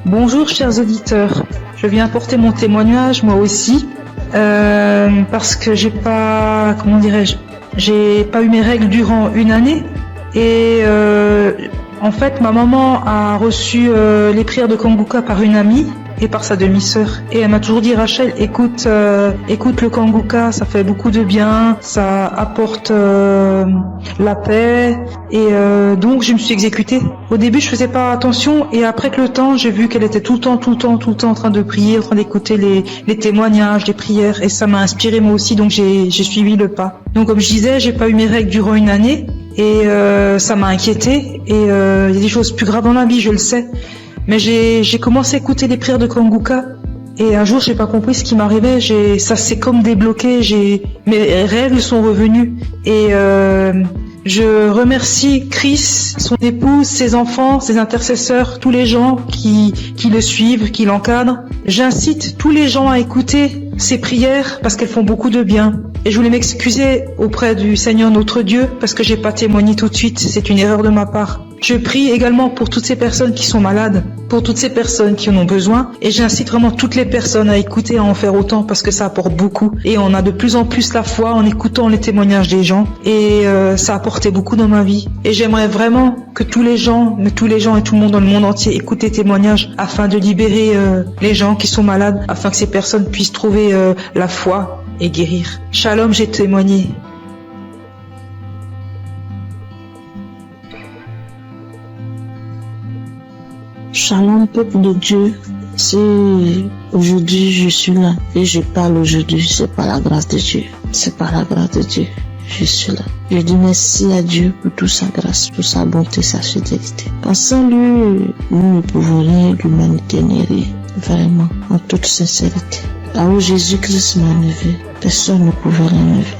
Bonjour chers auditeurs, je viens apporter mon témoignage moi aussi parce que j'ai pas eu mes règles durant une année et en fait ma maman a reçu les prières de Kanguka par une amie et par sa demi-sœur et elle m'a toujours dit Rachel écoute le Kanguka, ça fait beaucoup de bien, ça apporte la paix et donc je me suis exécutée. Au début je faisais pas attention et après que le temps j'ai vu qu'elle était tout le temps en train de prier, en train d'écouter les témoignages, les prières et ça m'a inspiré moi aussi donc j'ai suivi le pas. Donc comme je disais j'ai pas eu mes règles durant une année et ça m'a inquiétée et il y a des choses plus graves dans la vie je le sais. Mais j'ai commencé à écouter les prières de Kanguka et un jour j'ai pas compris ce qui m'arrivait, ça s'est comme débloqué, mes règles sont revenues et je remercie Chris, son épouse, ses enfants, ses intercesseurs, tous les gens qui le suivent, qui l'encadrent. J'incite tous les gens à écouter ces prières parce qu'elles font beaucoup de bien. Et je voulais m'excuser auprès du Seigneur notre Dieu parce que j'ai pas témoigné tout de suite, c'est une erreur de ma part. Je prie également pour toutes ces personnes qui sont malades, pour toutes ces personnes qui en ont besoin et j'incite vraiment toutes les personnes à écouter, à en faire autant parce que ça apporte beaucoup et on a de plus en plus la foi en écoutant les témoignages des gens et ça a apporté beaucoup dans ma vie et j'aimerais vraiment que tous les gens et tout le monde dans le monde entier écoutent les témoignages afin de libérer les gens qui sont malades, afin que ces personnes puissent trouver la foi et guérir. Shalom, j'ai témoigné. Shalom, peuple de Dieu. Si aujourd'hui je suis là et je parle aujourd'hui, c'est par la grâce de Dieu. C'est par la grâce de Dieu. Je suis là. Je dis merci à Dieu pour toute sa grâce, pour sa bonté, sa fidélité. Sans lui, nous ne pouvons rien, l'humanité n'est rien. Vraiment, en toute sincérité. Là où Jésus-Christ m'a enlevé, personne ne pouvait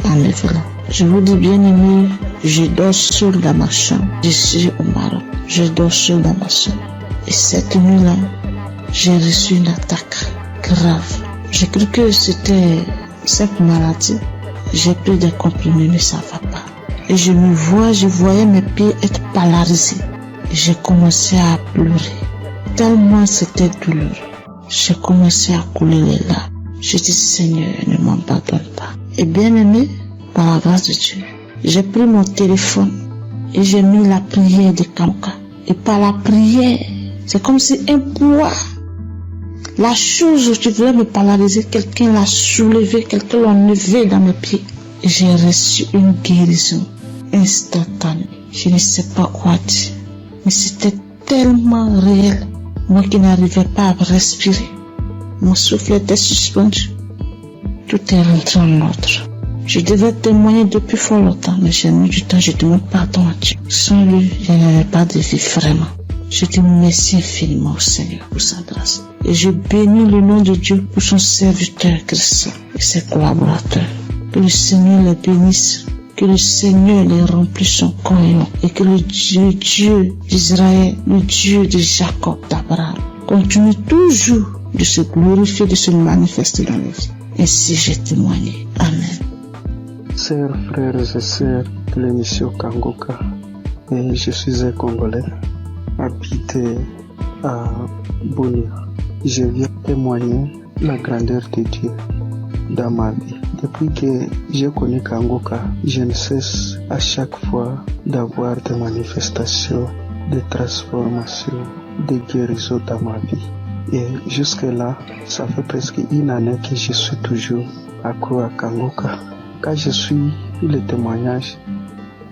l'enlever là. Je vous dis bien aimé, je dors seul dans ma chambre. Je suis au Maroc. Je dors seul dans ma chambre. Et cette nuit-là, j'ai reçu une attaque grave. J'ai cru que c'était cette maladie. J'ai pris des comprimés, mais ça va pas. Et je voyais mes pieds être paralysés. J'ai commencé à pleurer. Tellement c'était douloureux. J'ai commencé à couler les larmes. Je dis Seigneur, ne m'abandonne pas. Et bien aimé, par la grâce de Dieu, j'ai pris mon téléphone et j'ai mis la prière de Kanguka. Et par la prière, c'est comme si un poids, la chose où tu voulais me paralyser, quelqu'un l'a soulevé, quelqu'un l'a enlevé dans mes pieds. Et j'ai reçu une guérison instantanée. Je ne sais pas quoi dire, mais c'était tellement réel. Moi qui n'arrivais pas à respirer, mon souffle était suspendu. Tout est rentré en ordre. Je devais témoigner depuis fort longtemps, mais j'ai mis du temps, je demande pardon à Dieu. Sans lui, je n'avais pas de vie vraiment. Je dis merci infiniment au Seigneur pour sa grâce. Et je bénis le nom de Dieu pour son serviteur Christ et ses collaborateurs. Que le Seigneur les bénisse, que le Seigneur les remplisse son cœur et que le Dieu d'Israël, le Dieu de Jacob, d'Abraham, continue toujours de se glorifier, de se manifester dans nos vies. Ainsi j'ai témoigné. Amen. Chers frères et sœurs de l'émission Kangoka, et je suis un Congolais, habité à Bunia. Je viens témoigner la grandeur de Dieu dans ma vie. Depuis que j'ai connu Kangoka, je ne cesse à chaque fois d'avoir des manifestations, des transformations, des guérisons dans ma vie. Et jusque-là, ça fait presque une année que je suis toujours accro à Kangoka. Quand je suis les témoignages,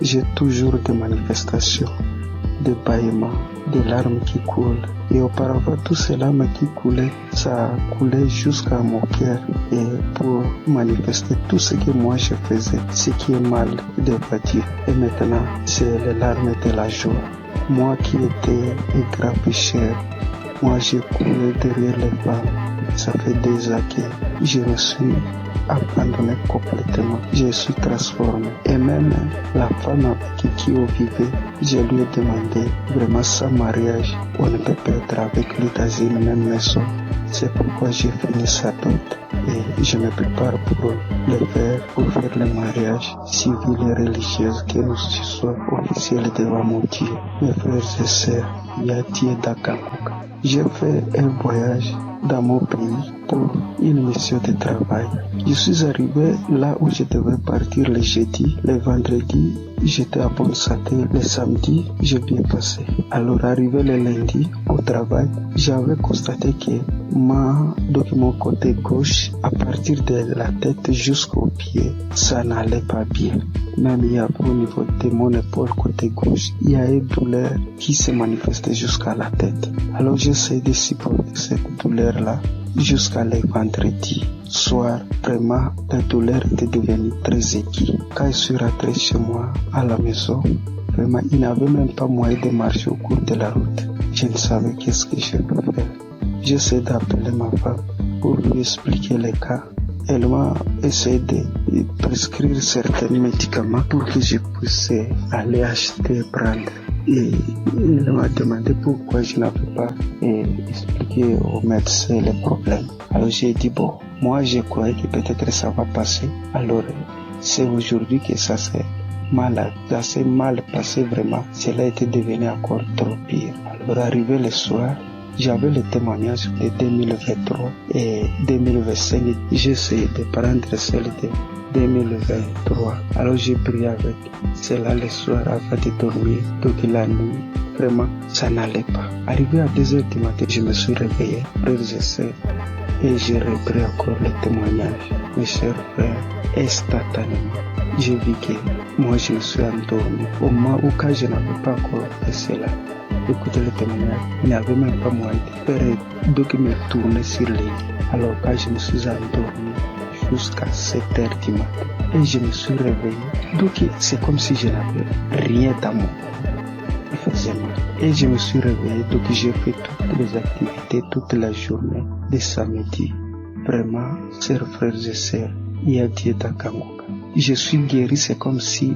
j'ai toujours des manifestations, des bâillements, des larmes qui coulent. Et auparavant, tous ces larmes qui coulaient, ça coulait jusqu'à mon cœur. Et pour manifester tout ce que moi je faisais, ce qui est mal de Dieu. Et maintenant, c'est les larmes de la joie. Moi qui étais un grand pécheur, moi j'ai coulé derrière les femmes. Ça fait des années que je me suis abandonné complètement. Je suis transformé. Et même la femme avec qui on vivait, je lui ai demandé vraiment sans mariage, on ne peut pas être avec lui dans une même maison. C'est pourquoi j'ai fini sa dot et je me prépare pour le faire, pour faire le mariage civil et religieux, que nous soyons officiels devant mon Dieu. Mes frères et sœurs, Yati et Dakangoka. J'ai fait un voyage dans mon pays pour une mission de travail. Je suis arrivé là où je devais partir le jeudi, le vendredi, j'étais à bonne santé, le samedi, j'ai bien passé. Alors arrivé le lundi au travail, j'avais constaté que mon côté gauche, à partir de la tête jusqu'au pied, ça n'allait pas bien. Même il y avait au niveau de mon épaule côté gauche, il y a une douleur qui se manifestait jusqu'à la tête. Alors j'essaie de supporter cette douleur-là jusqu'à le vendredi soir. Vraiment, la douleur était devenue très aiguë. Quand je suis rentré chez moi à la maison, vraiment, il n'avait même pas moyen de marcher au cours de la route. Je ne savais qu'est-ce que je peux faire. J'essaie d'appeler ma femme pour lui expliquer le cas. Elle m'a essayé de prescrire certains médicaments pour que je puisse aller acheter et prendre. Et il m'a demandé pourquoi je n'avais pas expliqué au médecin les problèmes. Alors j'ai dit bon, moi je croyais que peut-être ça va passer. Alors c'est aujourd'hui que ça s'est mal passé vraiment. Cela était devenu encore trop pire. Alors arrivé le soir, j'avais le témoignage de 2023 et 2025. J'ai essayé de prendre celle de 2023. Alors j'ai prié avec cela le soir avant de dormir. Donc la nuit, vraiment, ça n'allait pas. Arrivé à 2h du matin, je me suis réveillé, frères et sœurs, et j'ai repris encore le témoignage. Mes chers frères, instantanément, j'ai vu que moi je me suis endormi. Au moment où quand je n'avais pas encore fait cela, écoutez le témoignage, il n'y avait même pas moyen de faire donc me tourner sur les lits. Alors quand je me suis endormi jusqu'à 7h du matin et je me suis réveillé, donc c'est comme si je n'avais rien dans mon corps. Il faisait mal. Et je me suis réveillé, donc j'ai fait toutes les activités toute la journée de samedi. Vraiment, chers frères et sœurs, il y a Dieu dans Kangoka. Je suis guéri, c'est comme si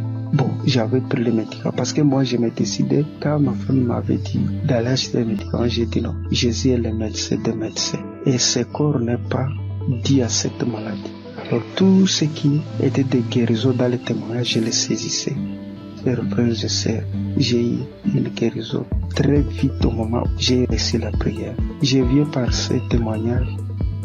j'avais pris les médicaments. Parce que moi, je me décidais, quand ma femme m'avait dit d'aller acheter les médicaments, j'ai dit non. Jésus est le médecin des médecins. Et ce corps n'est pas dû à cette maladie. Alors, tout ce qui était de guérison dans les témoignages, je les saisissais. Chers frères et sœurs, j'ai eu une guérison très vite au moment où j'ai reçu la prière. Je viens par ces témoignages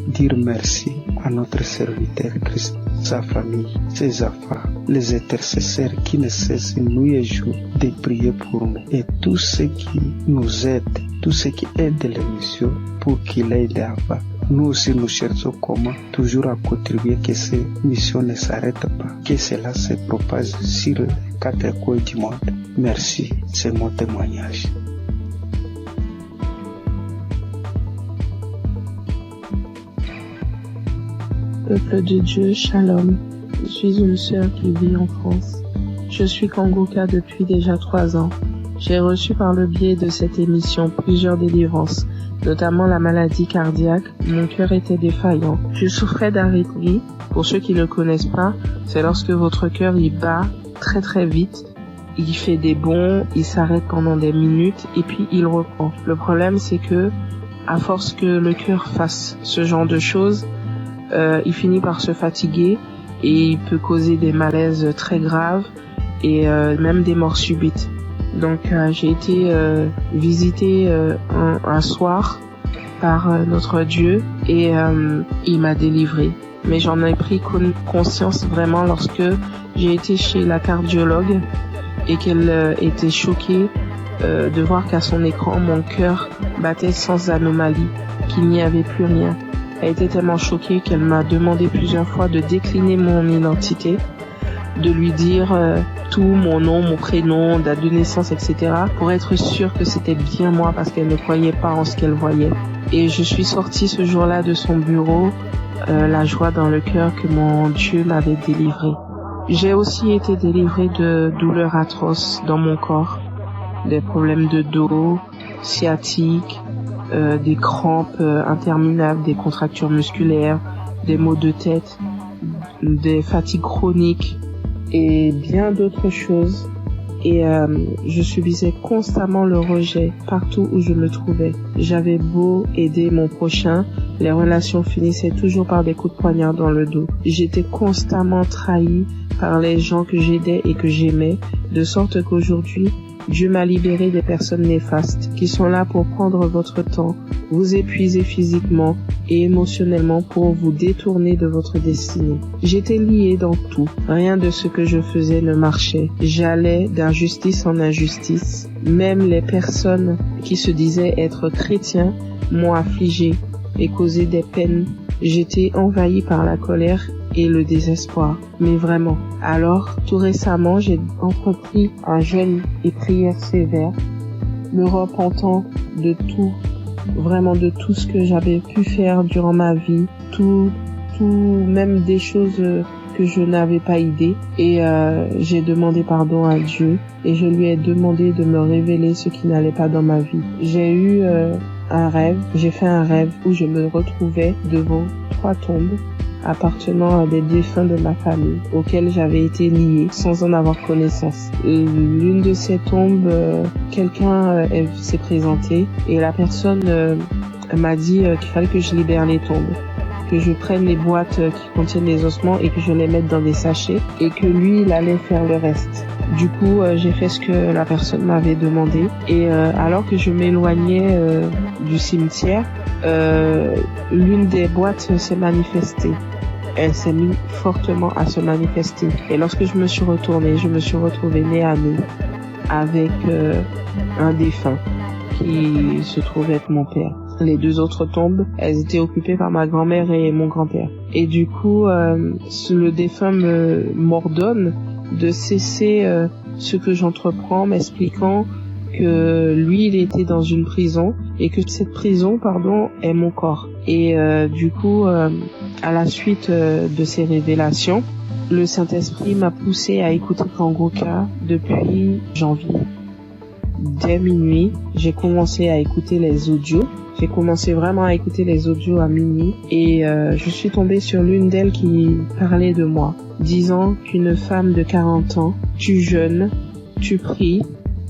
dire merci à notre serviteur Christ, sa famille, ses enfants, les intercesseurs qui ne cessent nuit et jour de prier pour nous et tous ceux qui nous aident, tous ceux qui aident l'émission pour qu'il aille avant. Nous aussi nous cherchons comment toujours à contribuer que ces missions ne s'arrêtent pas, que cela se propage sur les 4 coins du monde. Merci, c'est mon témoignage. Peuple de Dieu, Shalom. Je suis une sœur qui vit en France. Je suis Kangoka depuis déjà 3 ans. J'ai reçu par le biais de cette émission plusieurs délivrances, notamment la maladie cardiaque. Mon cœur était défaillant. Je souffrais d'arythmie. Pour ceux qui ne connaissent pas, c'est lorsque votre cœur il bat très très vite. Il fait des bonds, il s'arrête pendant des minutes et puis il reprend. Le problème c'est que à force que le cœur fasse ce genre de choses, il finit par se fatiguer et il peut causer des malaises très graves et même des morts subites. Donc j'ai été visitée un soir par notre Dieu et il m'a délivrée. Mais j'en ai pris conscience vraiment lorsque j'ai été chez la cardiologue et qu'elle était choquée de voir qu'à son écran, mon cœur battait sans anomalie, qu'il n'y avait plus rien. Elle était tellement choquée qu'elle m'a demandé plusieurs fois de décliner mon identité, de lui dire tout, mon nom, mon prénom, date de naissance, etc. pour être sûre que c'était bien moi parce qu'elle ne croyait pas en ce qu'elle voyait. Et je suis sortie ce jour-là de son bureau, la joie dans le cœur que mon Dieu m'avait délivrée. J'ai aussi été délivrée de douleurs atroces dans mon corps, des problèmes de dos, sciatiques, des crampes interminables, des contractures musculaires, des maux de tête, des fatigues chroniques et bien d'autres choses. Et je subissais constamment le rejet partout où je me trouvais. J'avais beau aider mon prochain, les relations finissaient toujours par des coups de poignard dans le dos. J'étais constamment trahie par les gens que j'aidais et que j'aimais, de sorte qu'aujourd'hui, Dieu m'a libéré des personnes néfastes qui sont là pour prendre votre temps, vous épuiser physiquement et émotionnellement pour vous détourner de votre destinée. J'étais liée dans tout. Rien de ce que je faisais ne marchait. J'allais d'injustice en injustice. Même les personnes qui se disaient être chrétiens m'ont affligée et causé des peines. J'étais envahie par la colère et le désespoir, mais vraiment. Alors, tout récemment, j'ai entrepris un jeûne et prière sévère, me repentant de tout, vraiment de tout ce que j'avais pu faire durant ma vie, tout, même des choses que je n'avais pas idée. Et j'ai demandé pardon à Dieu et je lui ai demandé de me révéler ce qui n'allait pas dans ma vie. J'ai eu j'ai fait un rêve où je me retrouvais devant 3 tombes appartenant à des défunts de ma famille auxquels j'avais été liée sans en avoir connaissance. L'une de ces tombes, quelqu'un s'est présenté et la personne m'a dit qu'il fallait que je libère les tombes, que je prenne les boîtes qui contiennent les ossements et que je les mette dans des sachets et que lui, il allait faire le reste. Du coup, j'ai fait ce que la personne m'avait demandé et alors que je m'éloignais du cimetière, l'une des boîtes s'est manifestée. Elle s'est mise fortement à se manifester. Et lorsque je me suis retournée, je me suis retrouvée nez à nez avec un défunt qui se trouvait être mon père. Les 2 autres tombes, elles étaient occupées par ma grand-mère et mon grand-père. Et du coup, le défunt m'ordonne de cesser ce que j'entreprends, m'expliquant que lui, il était dans une prison et que cette prison, est mon corps. Et du coup, à la suite de ces révélations, le Saint-Esprit m'a poussé à écouter Kangoka depuis janvier. Dès minuit, j'ai commencé à écouter les audios. J'ai commencé vraiment à écouter les audios à minuit et je suis tombée sur l'une d'elles qui parlait de moi, disant qu'une femme de 40 ans, tu jeûnes, tu pries,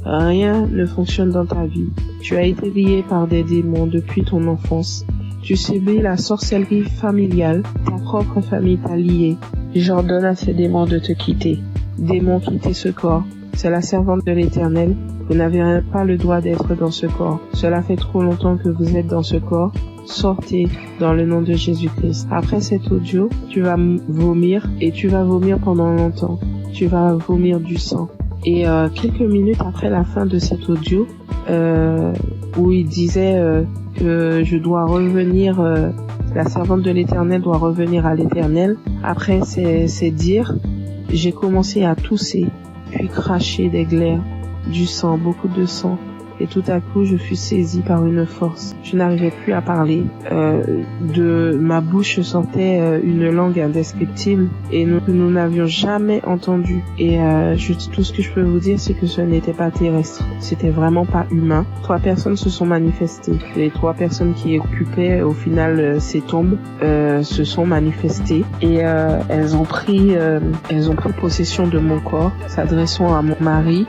rien ne fonctionne dans ta vie. Tu as été lié par des démons depuis ton enfance. Tu subis la sorcellerie familiale, ta propre famille t'a lié. J'ordonne à ces démons de te quitter. Démons, quittez ce corps. C'est la servante de l'Éternel. Vous n'avez pas le droit d'être dans ce corps. Cela fait trop longtemps que vous êtes dans ce corps. Sortez dans le nom de Jésus-Christ. Après cet audio, tu vas vomir et tu vas vomir pendant longtemps. Tu vas vomir du sang. Et quelques minutes après la fin de cet audio, où il disait que je dois revenir, la servante de l'Éternel doit revenir à l'Éternel. Après ces dires, j'ai commencé à tousser, puis cracher des glaires, du sang, beaucoup de sang. Et tout à coup, je fus saisie par une force. Je n'arrivais plus à parler. De ma bouche sortait une langue indescriptible et nous n'avions jamais entendu. Et tout ce que je peux vous dire, c'est que ce n'était pas terrestre. C'était vraiment pas humain. 3 personnes se sont manifestées. Les 3 personnes qui occupaient au final ces tombes se sont manifestées et elles ont pris possession de mon corps, s'adressant à mon mari.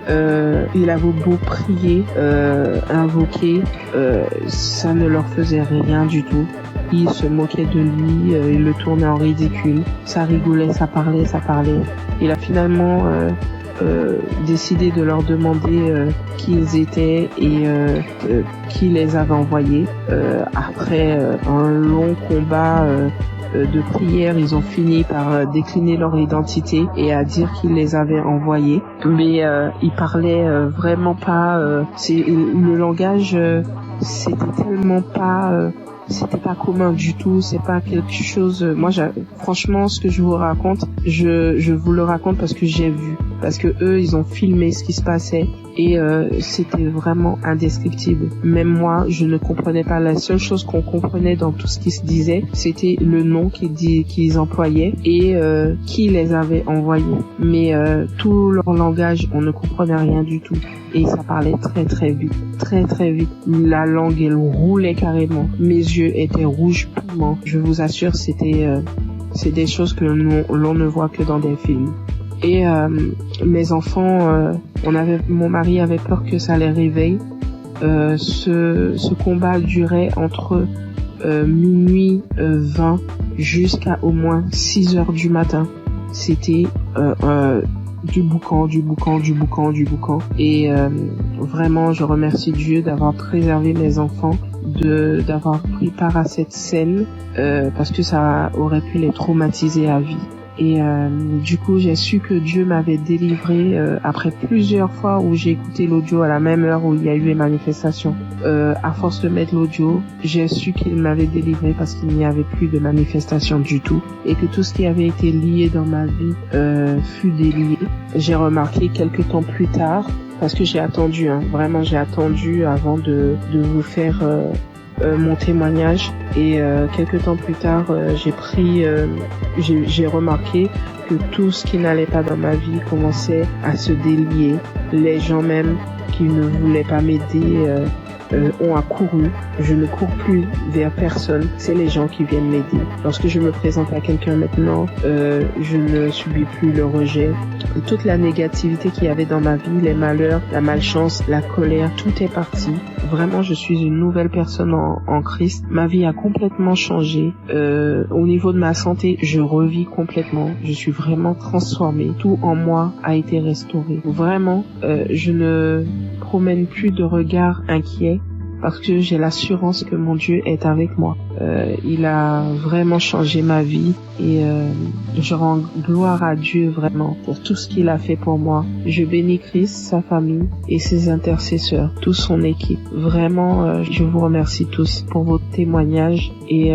Il avait beau prier. invoqué, ça ne leur faisait rien du tout. Ils se moquaient de lui, ils le tournaient en ridicule. Ça rigolait, ça parlait. Il a finalement décidé de leur demander qui ils étaient et qui les avait envoyés. Après un long combat de prière, ils ont fini par décliner leur identité et à dire qu'ils les avaient envoyés. Mais ils parlaient vraiment pas. Le langage, c'était tellement pas. C'était pas commun du tout, c'est pas quelque chose. Moi, franchement, ce que je vous raconte, je vous le raconte parce que j'ai vu, parce que eux, ils ont filmé ce qui se passait et c'était vraiment indescriptible. Même moi, je ne comprenais pas. La seule chose qu'on comprenait dans tout ce qui se disait, c'était le nom qu'ils employaient et qui les avait envoyés. Mais tout leur langage, on ne comprenait rien du tout. Et ça parlait très vite. La langue, elle roulait carrément. Mes yeux étaient rouges piment. Je vous assure, c'est des choses que l'on ne voit que dans des films. Et mes enfants, mon mari avait peur que ça les réveille. Ce combat durait entre minuit 20 jusqu'à au moins 6 heures du matin. C'était du boucan. Et vraiment, je remercie Dieu d'avoir préservé mes enfants, d'avoir pris part à cette scène, parce que ça aurait pu les traumatiser à vie. Et du coup, j'ai su que Dieu m'avait délivré après plusieurs fois où j'ai écouté l'audio à la même heure où il y a eu les manifestations. À force de mettre l'audio, j'ai su qu'il m'avait délivré parce qu'il n'y avait plus de manifestations du tout et que tout ce qui avait été lié dans ma vie fut délié. J'ai remarqué quelques temps plus tard, parce que j'ai attendu, vraiment j'ai attendu avant de vous faire mon témoignage et quelques temps plus tard j'ai remarqué que tout ce qui n'allait pas dans ma vie commençait à se délier. Les gens même qui ne voulaient pas m'aider ont accouru. Je ne cours plus vers personne, c'est les gens qui viennent m'aider. Lorsque je me présente à quelqu'un maintenant, je ne subis plus le rejet. Toute la négativité qu'il y avait dans ma vie, les malheurs, la malchance, la colère, tout est parti. Vraiment, je suis une nouvelle personne en Christ. Ma vie a complètement changé. Au niveau de ma santé, je revis complètement. Je suis vraiment transformée. Tout en moi a été restauré. Vraiment, je ne promène plus de regard inquiet parce que j'ai l'assurance que mon Dieu est avec moi. Il a vraiment changé ma vie et je rends gloire à Dieu vraiment pour tout ce qu'il a fait pour moi. Je bénis Christ, sa famille et ses intercesseurs, toute son équipe. Vraiment, je vous remercie tous pour vos témoignages et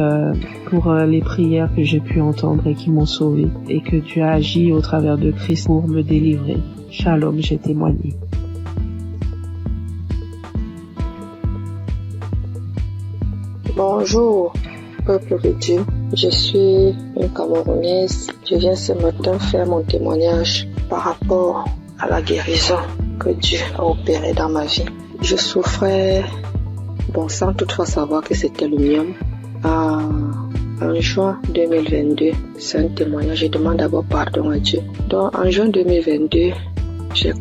pour les prières que j'ai pu entendre et qui m'ont sauvé et que Dieu a agi au travers de Christ pour me délivrer. Shalom, j'ai témoigné. Bonjour, peuple de Dieu. Je suis une Camerounaise. Je viens ce matin faire mon témoignage par rapport à la guérison que Dieu a opérée dans ma vie. Je souffrais, sans toutefois savoir que c'était le myome, en juin 2022. C'est un témoignage. Je demande d'abord pardon à Dieu. Donc, en juin 2022, j'ai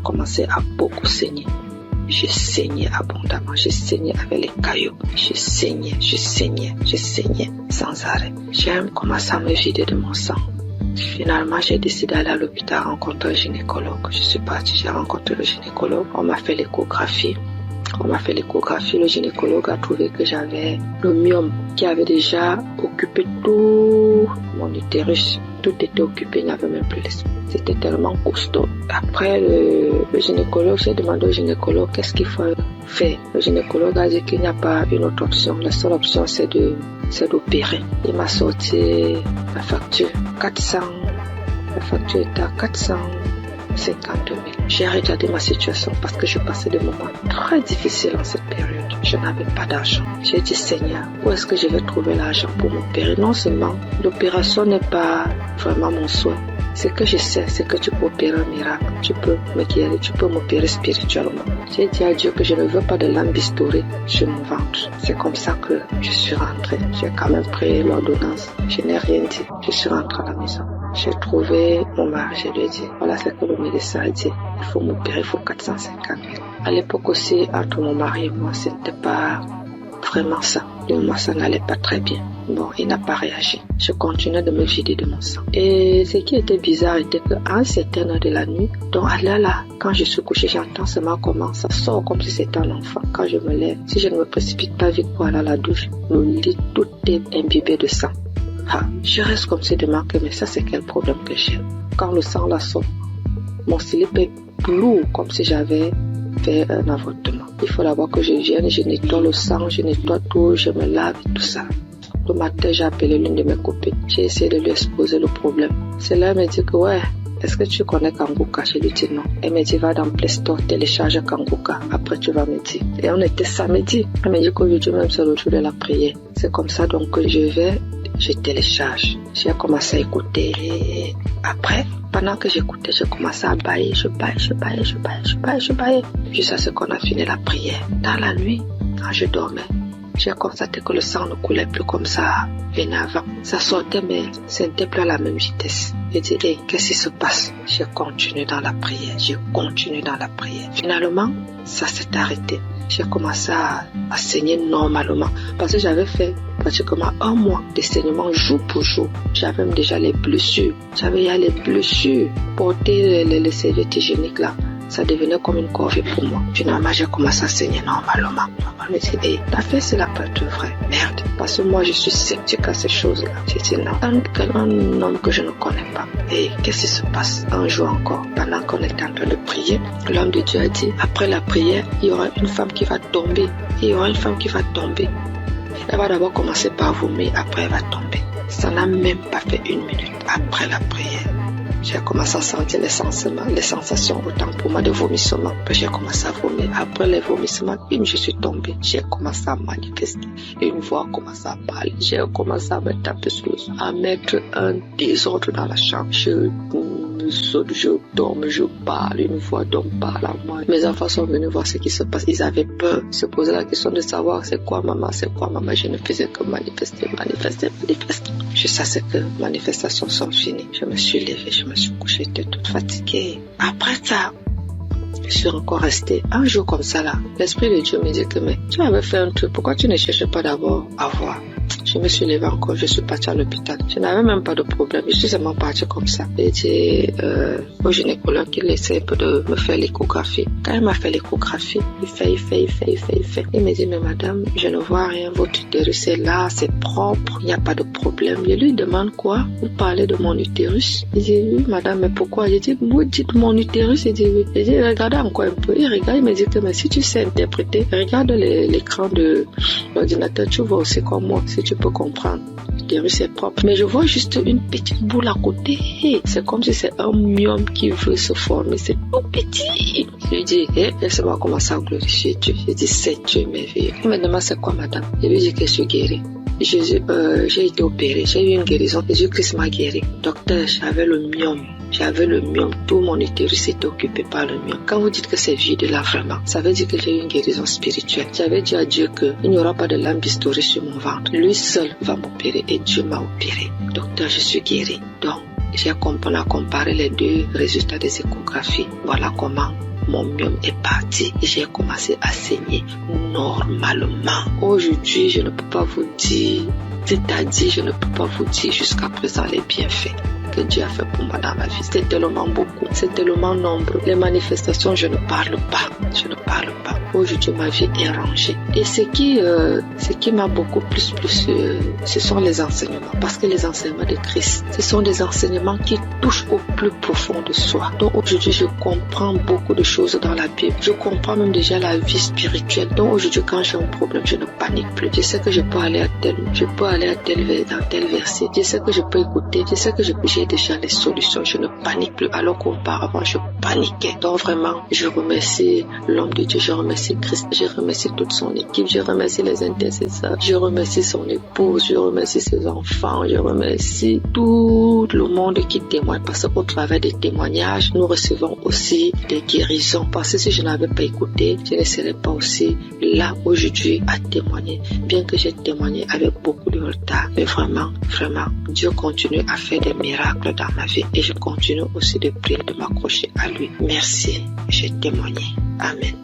commencé à beaucoup saigner. Je saignais abondamment, je saignais avec les cailloux, je saignais sans arrêt. J'ai commencé à me vider de mon sang. Finalement, j'ai décidé d'aller à l'hôpital rencontrer un gynécologue. Je suis partie, j'ai rencontré le gynécologue. On m'a fait l'échographie. Le gynécologue a trouvé que j'avais le myome qui avait déjà occupé tout mon utérus. Tout était occupé, il n'y avait même plus l'espace. C'était tellement costaud. Après le gynécologue, j'ai demandé au gynécologue qu'est-ce qu'il faut faire. Le gynécologue a dit qu'il n'y a pas une autre option. La seule option, c'est d'opérer. Il m'a sorti la facture. La facture était à 450 000. J'ai regardé ma situation parce que je passais des moments très difficiles en cette période. Je n'avais pas d'argent. J'ai dit, Seigneur, où est-ce que je vais trouver l'argent pour m'opérer? Non seulement l'opération n'est pas vraiment mon souhait. Ce que je sais, c'est que tu peux opérer un miracle. Tu peux me guérir, tu peux m'opérer spirituellement. J'ai dit à Dieu que je ne veux pas de lambistourée sur mon ventre. C'est comme ça que je suis rentrée. J'ai quand même pris l'ordonnance. Je n'ai rien dit. Je suis rentrée à la maison. J'ai trouvé mon mari, je lui ai dit, voilà ce que le médecin a dit. Il faut m'opérer, il faut 450 000. À l'époque aussi, entre mon mari et moi, c'était pas vraiment ça. Moi, ça n'allait pas très bien. Bon, il n'a pas réagi. Je continuais de me vider de mon sang. Et ce qui était bizarre était qu'à un certain heure de la nuit, donc là, quand je suis couchée, j'entends seulement comment ça sort comme si c'était un enfant. Quand je me lève, si je ne me précipite pas vite pour aller à la douche, le lit, tout est imbibé de sang. Je reste comme si de manquer, mais ça c'est quel problème que j'ai. Quand le sang là sort, mon slip est lourd comme si j'avais fait un avortement. Il faut d'abord que je vienne, je nettoie le sang, je nettoie tout, je me lave et tout ça. Le matin, j'ai appelé l'une de mes copines. J'ai essayé de lui exposer le problème. C'est là, elle me dit que ouais, est-ce que tu connais Kanguka? Je lui dis non. Elle me dit va dans Play Store, télécharge Kanguka. Après, tu vas me dire. Et on était samedi. Elle me dit qu'aujourd'hui même, c'est le jour de la prière. C'est comme ça donc que je télécharge. J'ai commencé à écouter. Et après, pendant que j'écoutais, j'ai commencé à bailler. Je baillais. Jusqu'à ce qu'on a fini la prière. Dans la nuit, quand je dormais, j'ai constaté que le sang ne coulait plus comme ça venait avant. Ça sortait, mais ce n'était plus à la même vitesse. J'ai dit, hey, qu'est-ce qui se passe? J'ai continué dans la prière. Finalement, ça s'est arrêté. J'ai commencé à saigner normalement. Parce que j'avais fait pratiquement un mois de saignement jour pour jour. J'avais même déjà les blessures. Porter les serviettes hygiéniques là, ça devenait comme une corvée pour moi. Finalement, j'ai commencé à saigner normalement. Je me dis, hey, la fête, c'est la peur de vrai. Merde. Parce que moi, je suis sceptique à ces choses-là. J'ai dit non. Un homme que je ne connais pas. Et qu'est-ce qui se passe? Un jour encore, pendant qu'on était en train de prier, l'homme de Dieu a dit, après la prière, il y aura une femme qui va tomber. Elle va d'abord commencer par vomir, après elle va tomber. Ça n'a même pas fait 1 minute après la prière. J'ai commencé à sentir les sensations, autant pour moi de vomissement. Puis j'ai commencé à vomir. Après les vomissements, je suis tombée. J'ai commencé à manifester. Une voix a commencé à parler. J'ai commencé à me taper sur le sol, à mettre un désordre dans la chambre. Je saute, je tombe, je parle. Une voix d'homme parle à moi. Mes enfants sont venus voir ce qui se passe. Ils avaient peur. Ils se posaient la question de savoir c'est quoi maman. Je ne faisais que manifester. Jusqu'à ce que les manifestations sont finies. Je me suis levée, je me suis couchée, j'étais toute fatiguée. Après ça, je suis encore restée un jour comme ça là. L'Esprit de Dieu me dit que mais tu avais fait un truc, pourquoi tu ne cherchais pas d'abord à voir? Je me suis levée encore, je suis partie à l'hôpital. Je n'avais même pas de problème, je suis seulement partie comme ça. J'ai dit au gynécologue qu'il essaie de me faire l'échographie. Quand il m'a fait l'échographie, il fait. Il me dit, mais madame, je ne vois rien, votre utérus est là, c'est propre, il n'y a pas de problème. Je lui demande quoi? Vous parlez de mon utérus? Il dit, oui madame, mais pourquoi? J'ai dit, vous dites mon utérus? Il dit, oui. J'ai dit, regardez encore un peu. Il regarde, il me dit que mais si tu sais interpréter, regarde l'écran de l'ordinateur, tu vois aussi comme moi, si tu peux comprendre. L'utérus est propre. Mais je vois juste une petite boule à côté. C'est comme si c'est un myome qui veut se former. C'est tout petit. Je lui dis, laisse-moi commencer à glorifier Dieu. Je dis, c'est Dieu merveilleux. Il me demande, c'est quoi madame? Je lui dis que je suis guérie. J'ai été opérée, j'ai eu une guérison. Jésus-Christ m'a guéri. Docteur, j'avais le myome. Tout mon utérus était occupé par le myome. Quand vous dites que c'est vide là vraiment, ça veut dire que j'ai eu une guérison spirituelle. J'avais dit à Dieu qu'il n'y aura pas de lampe historique sur mon ventre. Lui seul va m'opérer et Dieu m'a opéré. Docteur, je suis guérie. Donc, on a comparé les deux résultats des échographies. Voilà comment mon myome est parti et j'ai commencé à saigner normalement. Aujourd'hui, je ne peux pas vous dire, c'est-à-dire, je ne peux pas vous dire jusqu'à présent les bienfaits que Dieu a fait pour moi dans ma vie. C'est tellement beaucoup, c'est tellement nombreux. Les manifestations, je ne parle pas. Aujourd'hui, ma vie est rangée. Et ce qui m'a beaucoup plus, ce sont les enseignements. Parce que les enseignements de Christ, ce sont des enseignements qui touchent au plus profond de soi. Donc aujourd'hui, je comprends beaucoup de choses dans la Bible. Je comprends même déjà la vie spirituelle. Donc aujourd'hui, quand j'ai un problème, je ne panique plus. Je sais que je peux aller dans tel verset. Je sais que je peux écouter. Je sais que j'ai déjà les solutions. Je ne panique plus. Alors qu'auparavant, je paniquais. Donc vraiment, je remercie l'homme de Dieu. Je remercie Christ. Je remercie toute son équipe. Je remercie les intercesseurs. Je remercie son épouse. Je remercie ses enfants. Je remercie tout le monde qui témoigne. Parce qu'au travers des témoignages, nous recevons aussi des guérisons. Parce que si je n'avais pas écouté, je ne serais pas aussi là aujourd'hui à témoigner. Bien que j'ai témoigné avec beaucoup de retard. Mais vraiment, Dieu continue à faire des miracles dans ma vie. Et je continue aussi de prier, de m'accrocher à lui. Merci. J'ai témoigné. Amen.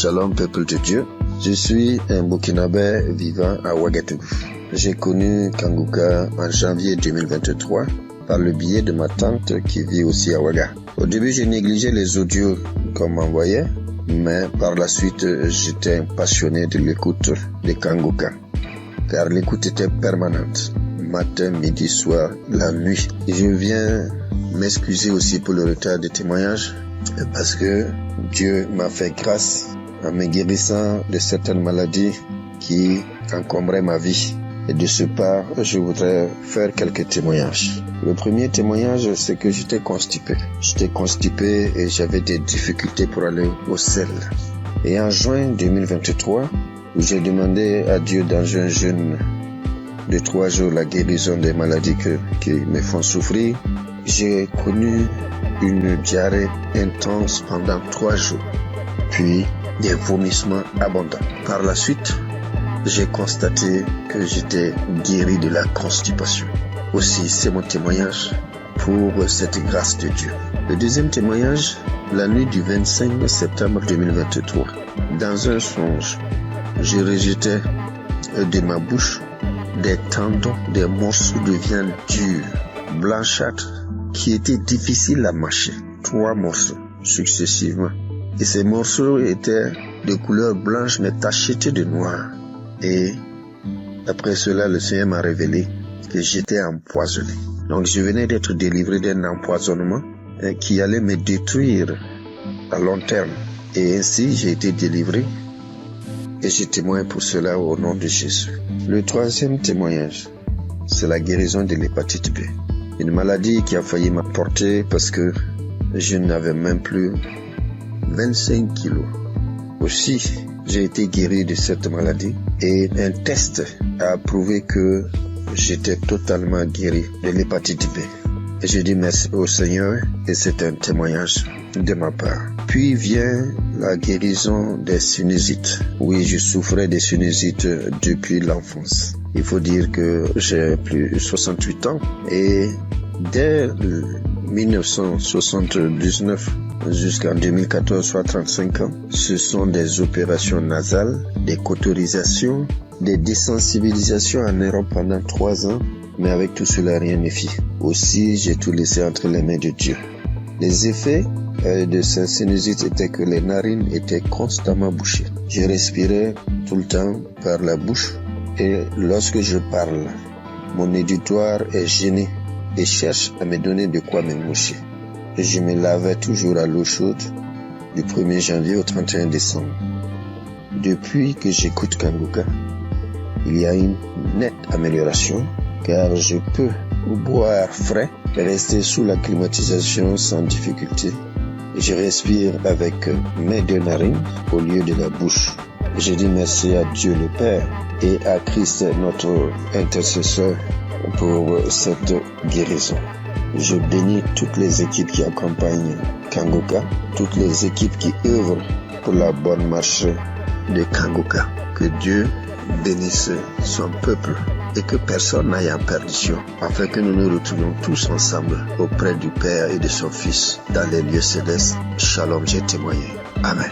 Shalom peuple de Dieu. Je suis un Burkinabé vivant à Ouagadougou. J'ai connu Kanguka en janvier 2023 par le biais de ma tante qui vit aussi à Ouaga. Au début, j'ai négligé les audios qu'on m'envoyait, mais par la suite, j'étais un passionné de l'écoute de Kanguka, car l'écoute était permanente, matin, midi, soir, la nuit. Et je viens m'excuser aussi pour le retard des témoignages, parce que Dieu m'a fait grâce en me guérissant de certaines maladies qui encombraient ma vie. Et de ce pas, je voudrais faire quelques témoignages. Le premier témoignage, c'est que j'étais constipé. J'étais constipé et j'avais des difficultés pour aller au sel. Et en juin 2023, où j'ai demandé à Dieu dans un jeûne de 3 jours la guérison des maladies qui me font souffrir, j'ai connu une diarrhée intense pendant 3 jours, puis des vomissements abondants. Par la suite, j'ai constaté que j'étais guéri de la constipation. Aussi, c'est mon témoignage pour cette grâce de Dieu. Le deuxième témoignage, la nuit du 25 septembre 2023. Dans un songe, je rejetais de ma bouche des tendons, des morceaux de viande dure, blanchâtre, qui étaient difficiles à mâcher. 3 morceaux successivement. Et ces morceaux étaient de couleur blanche mais tachetés de noir. Et après cela, le Seigneur m'a révélé que j'étais empoisonné. Donc je venais d'être délivré d'un empoisonnement qui allait me détruire à long terme. Et ainsi, j'ai été délivré et je témoigne pour cela au nom de Jésus. Le troisième témoignage, c'est la guérison de l'hépatite B. Une maladie qui a failli m'emporter parce que je n'avais même plus 25 kilos. Aussi, j'ai été guéri de cette maladie et un test a prouvé que j'étais totalement guéri de l'hépatite B. Et je dis merci au Seigneur et c'est un témoignage de ma part. Puis vient la guérison des sinusites. Oui, je souffrais des sinusites depuis l'enfance. Il faut dire que j'ai plus de 68 ans et dès 1979 jusqu'en 2014, soit 35 ans, ce sont des opérations nasales, des cauterisations, des désensibilisations en Europe pendant 3 ans, mais avec tout cela, rien ne fit. Aussi, j'ai tout laissé entre les mains de Dieu. Les effets de cette sinusite étaient que les narines étaient constamment bouchées. Je respirais tout le temps par la bouche et lorsque je parle, mon auditoire est gêné et cherche à me donner de quoi me moucher. Et je me lavais toujours à l'eau chaude du 1er janvier au 31 décembre. Depuis que j'écoute Kanguka, il y a une nette amélioration car je peux boire frais et rester sous la climatisation sans difficulté. Et je respire avec mes 2 narines au lieu de la bouche. Et je dis merci à Dieu le Père et à Christ notre intercesseur pour cette guérison. Je bénis toutes les équipes qui accompagnent Kanguka, toutes les équipes qui œuvrent pour la bonne marche de Kanguka. Que Dieu bénisse son peuple et que personne n'aille en perdition, afin que nous nous retrouvions tous ensemble auprès du Père et de son Fils dans les lieux célestes. Shalom, j'ai témoigné. Amen.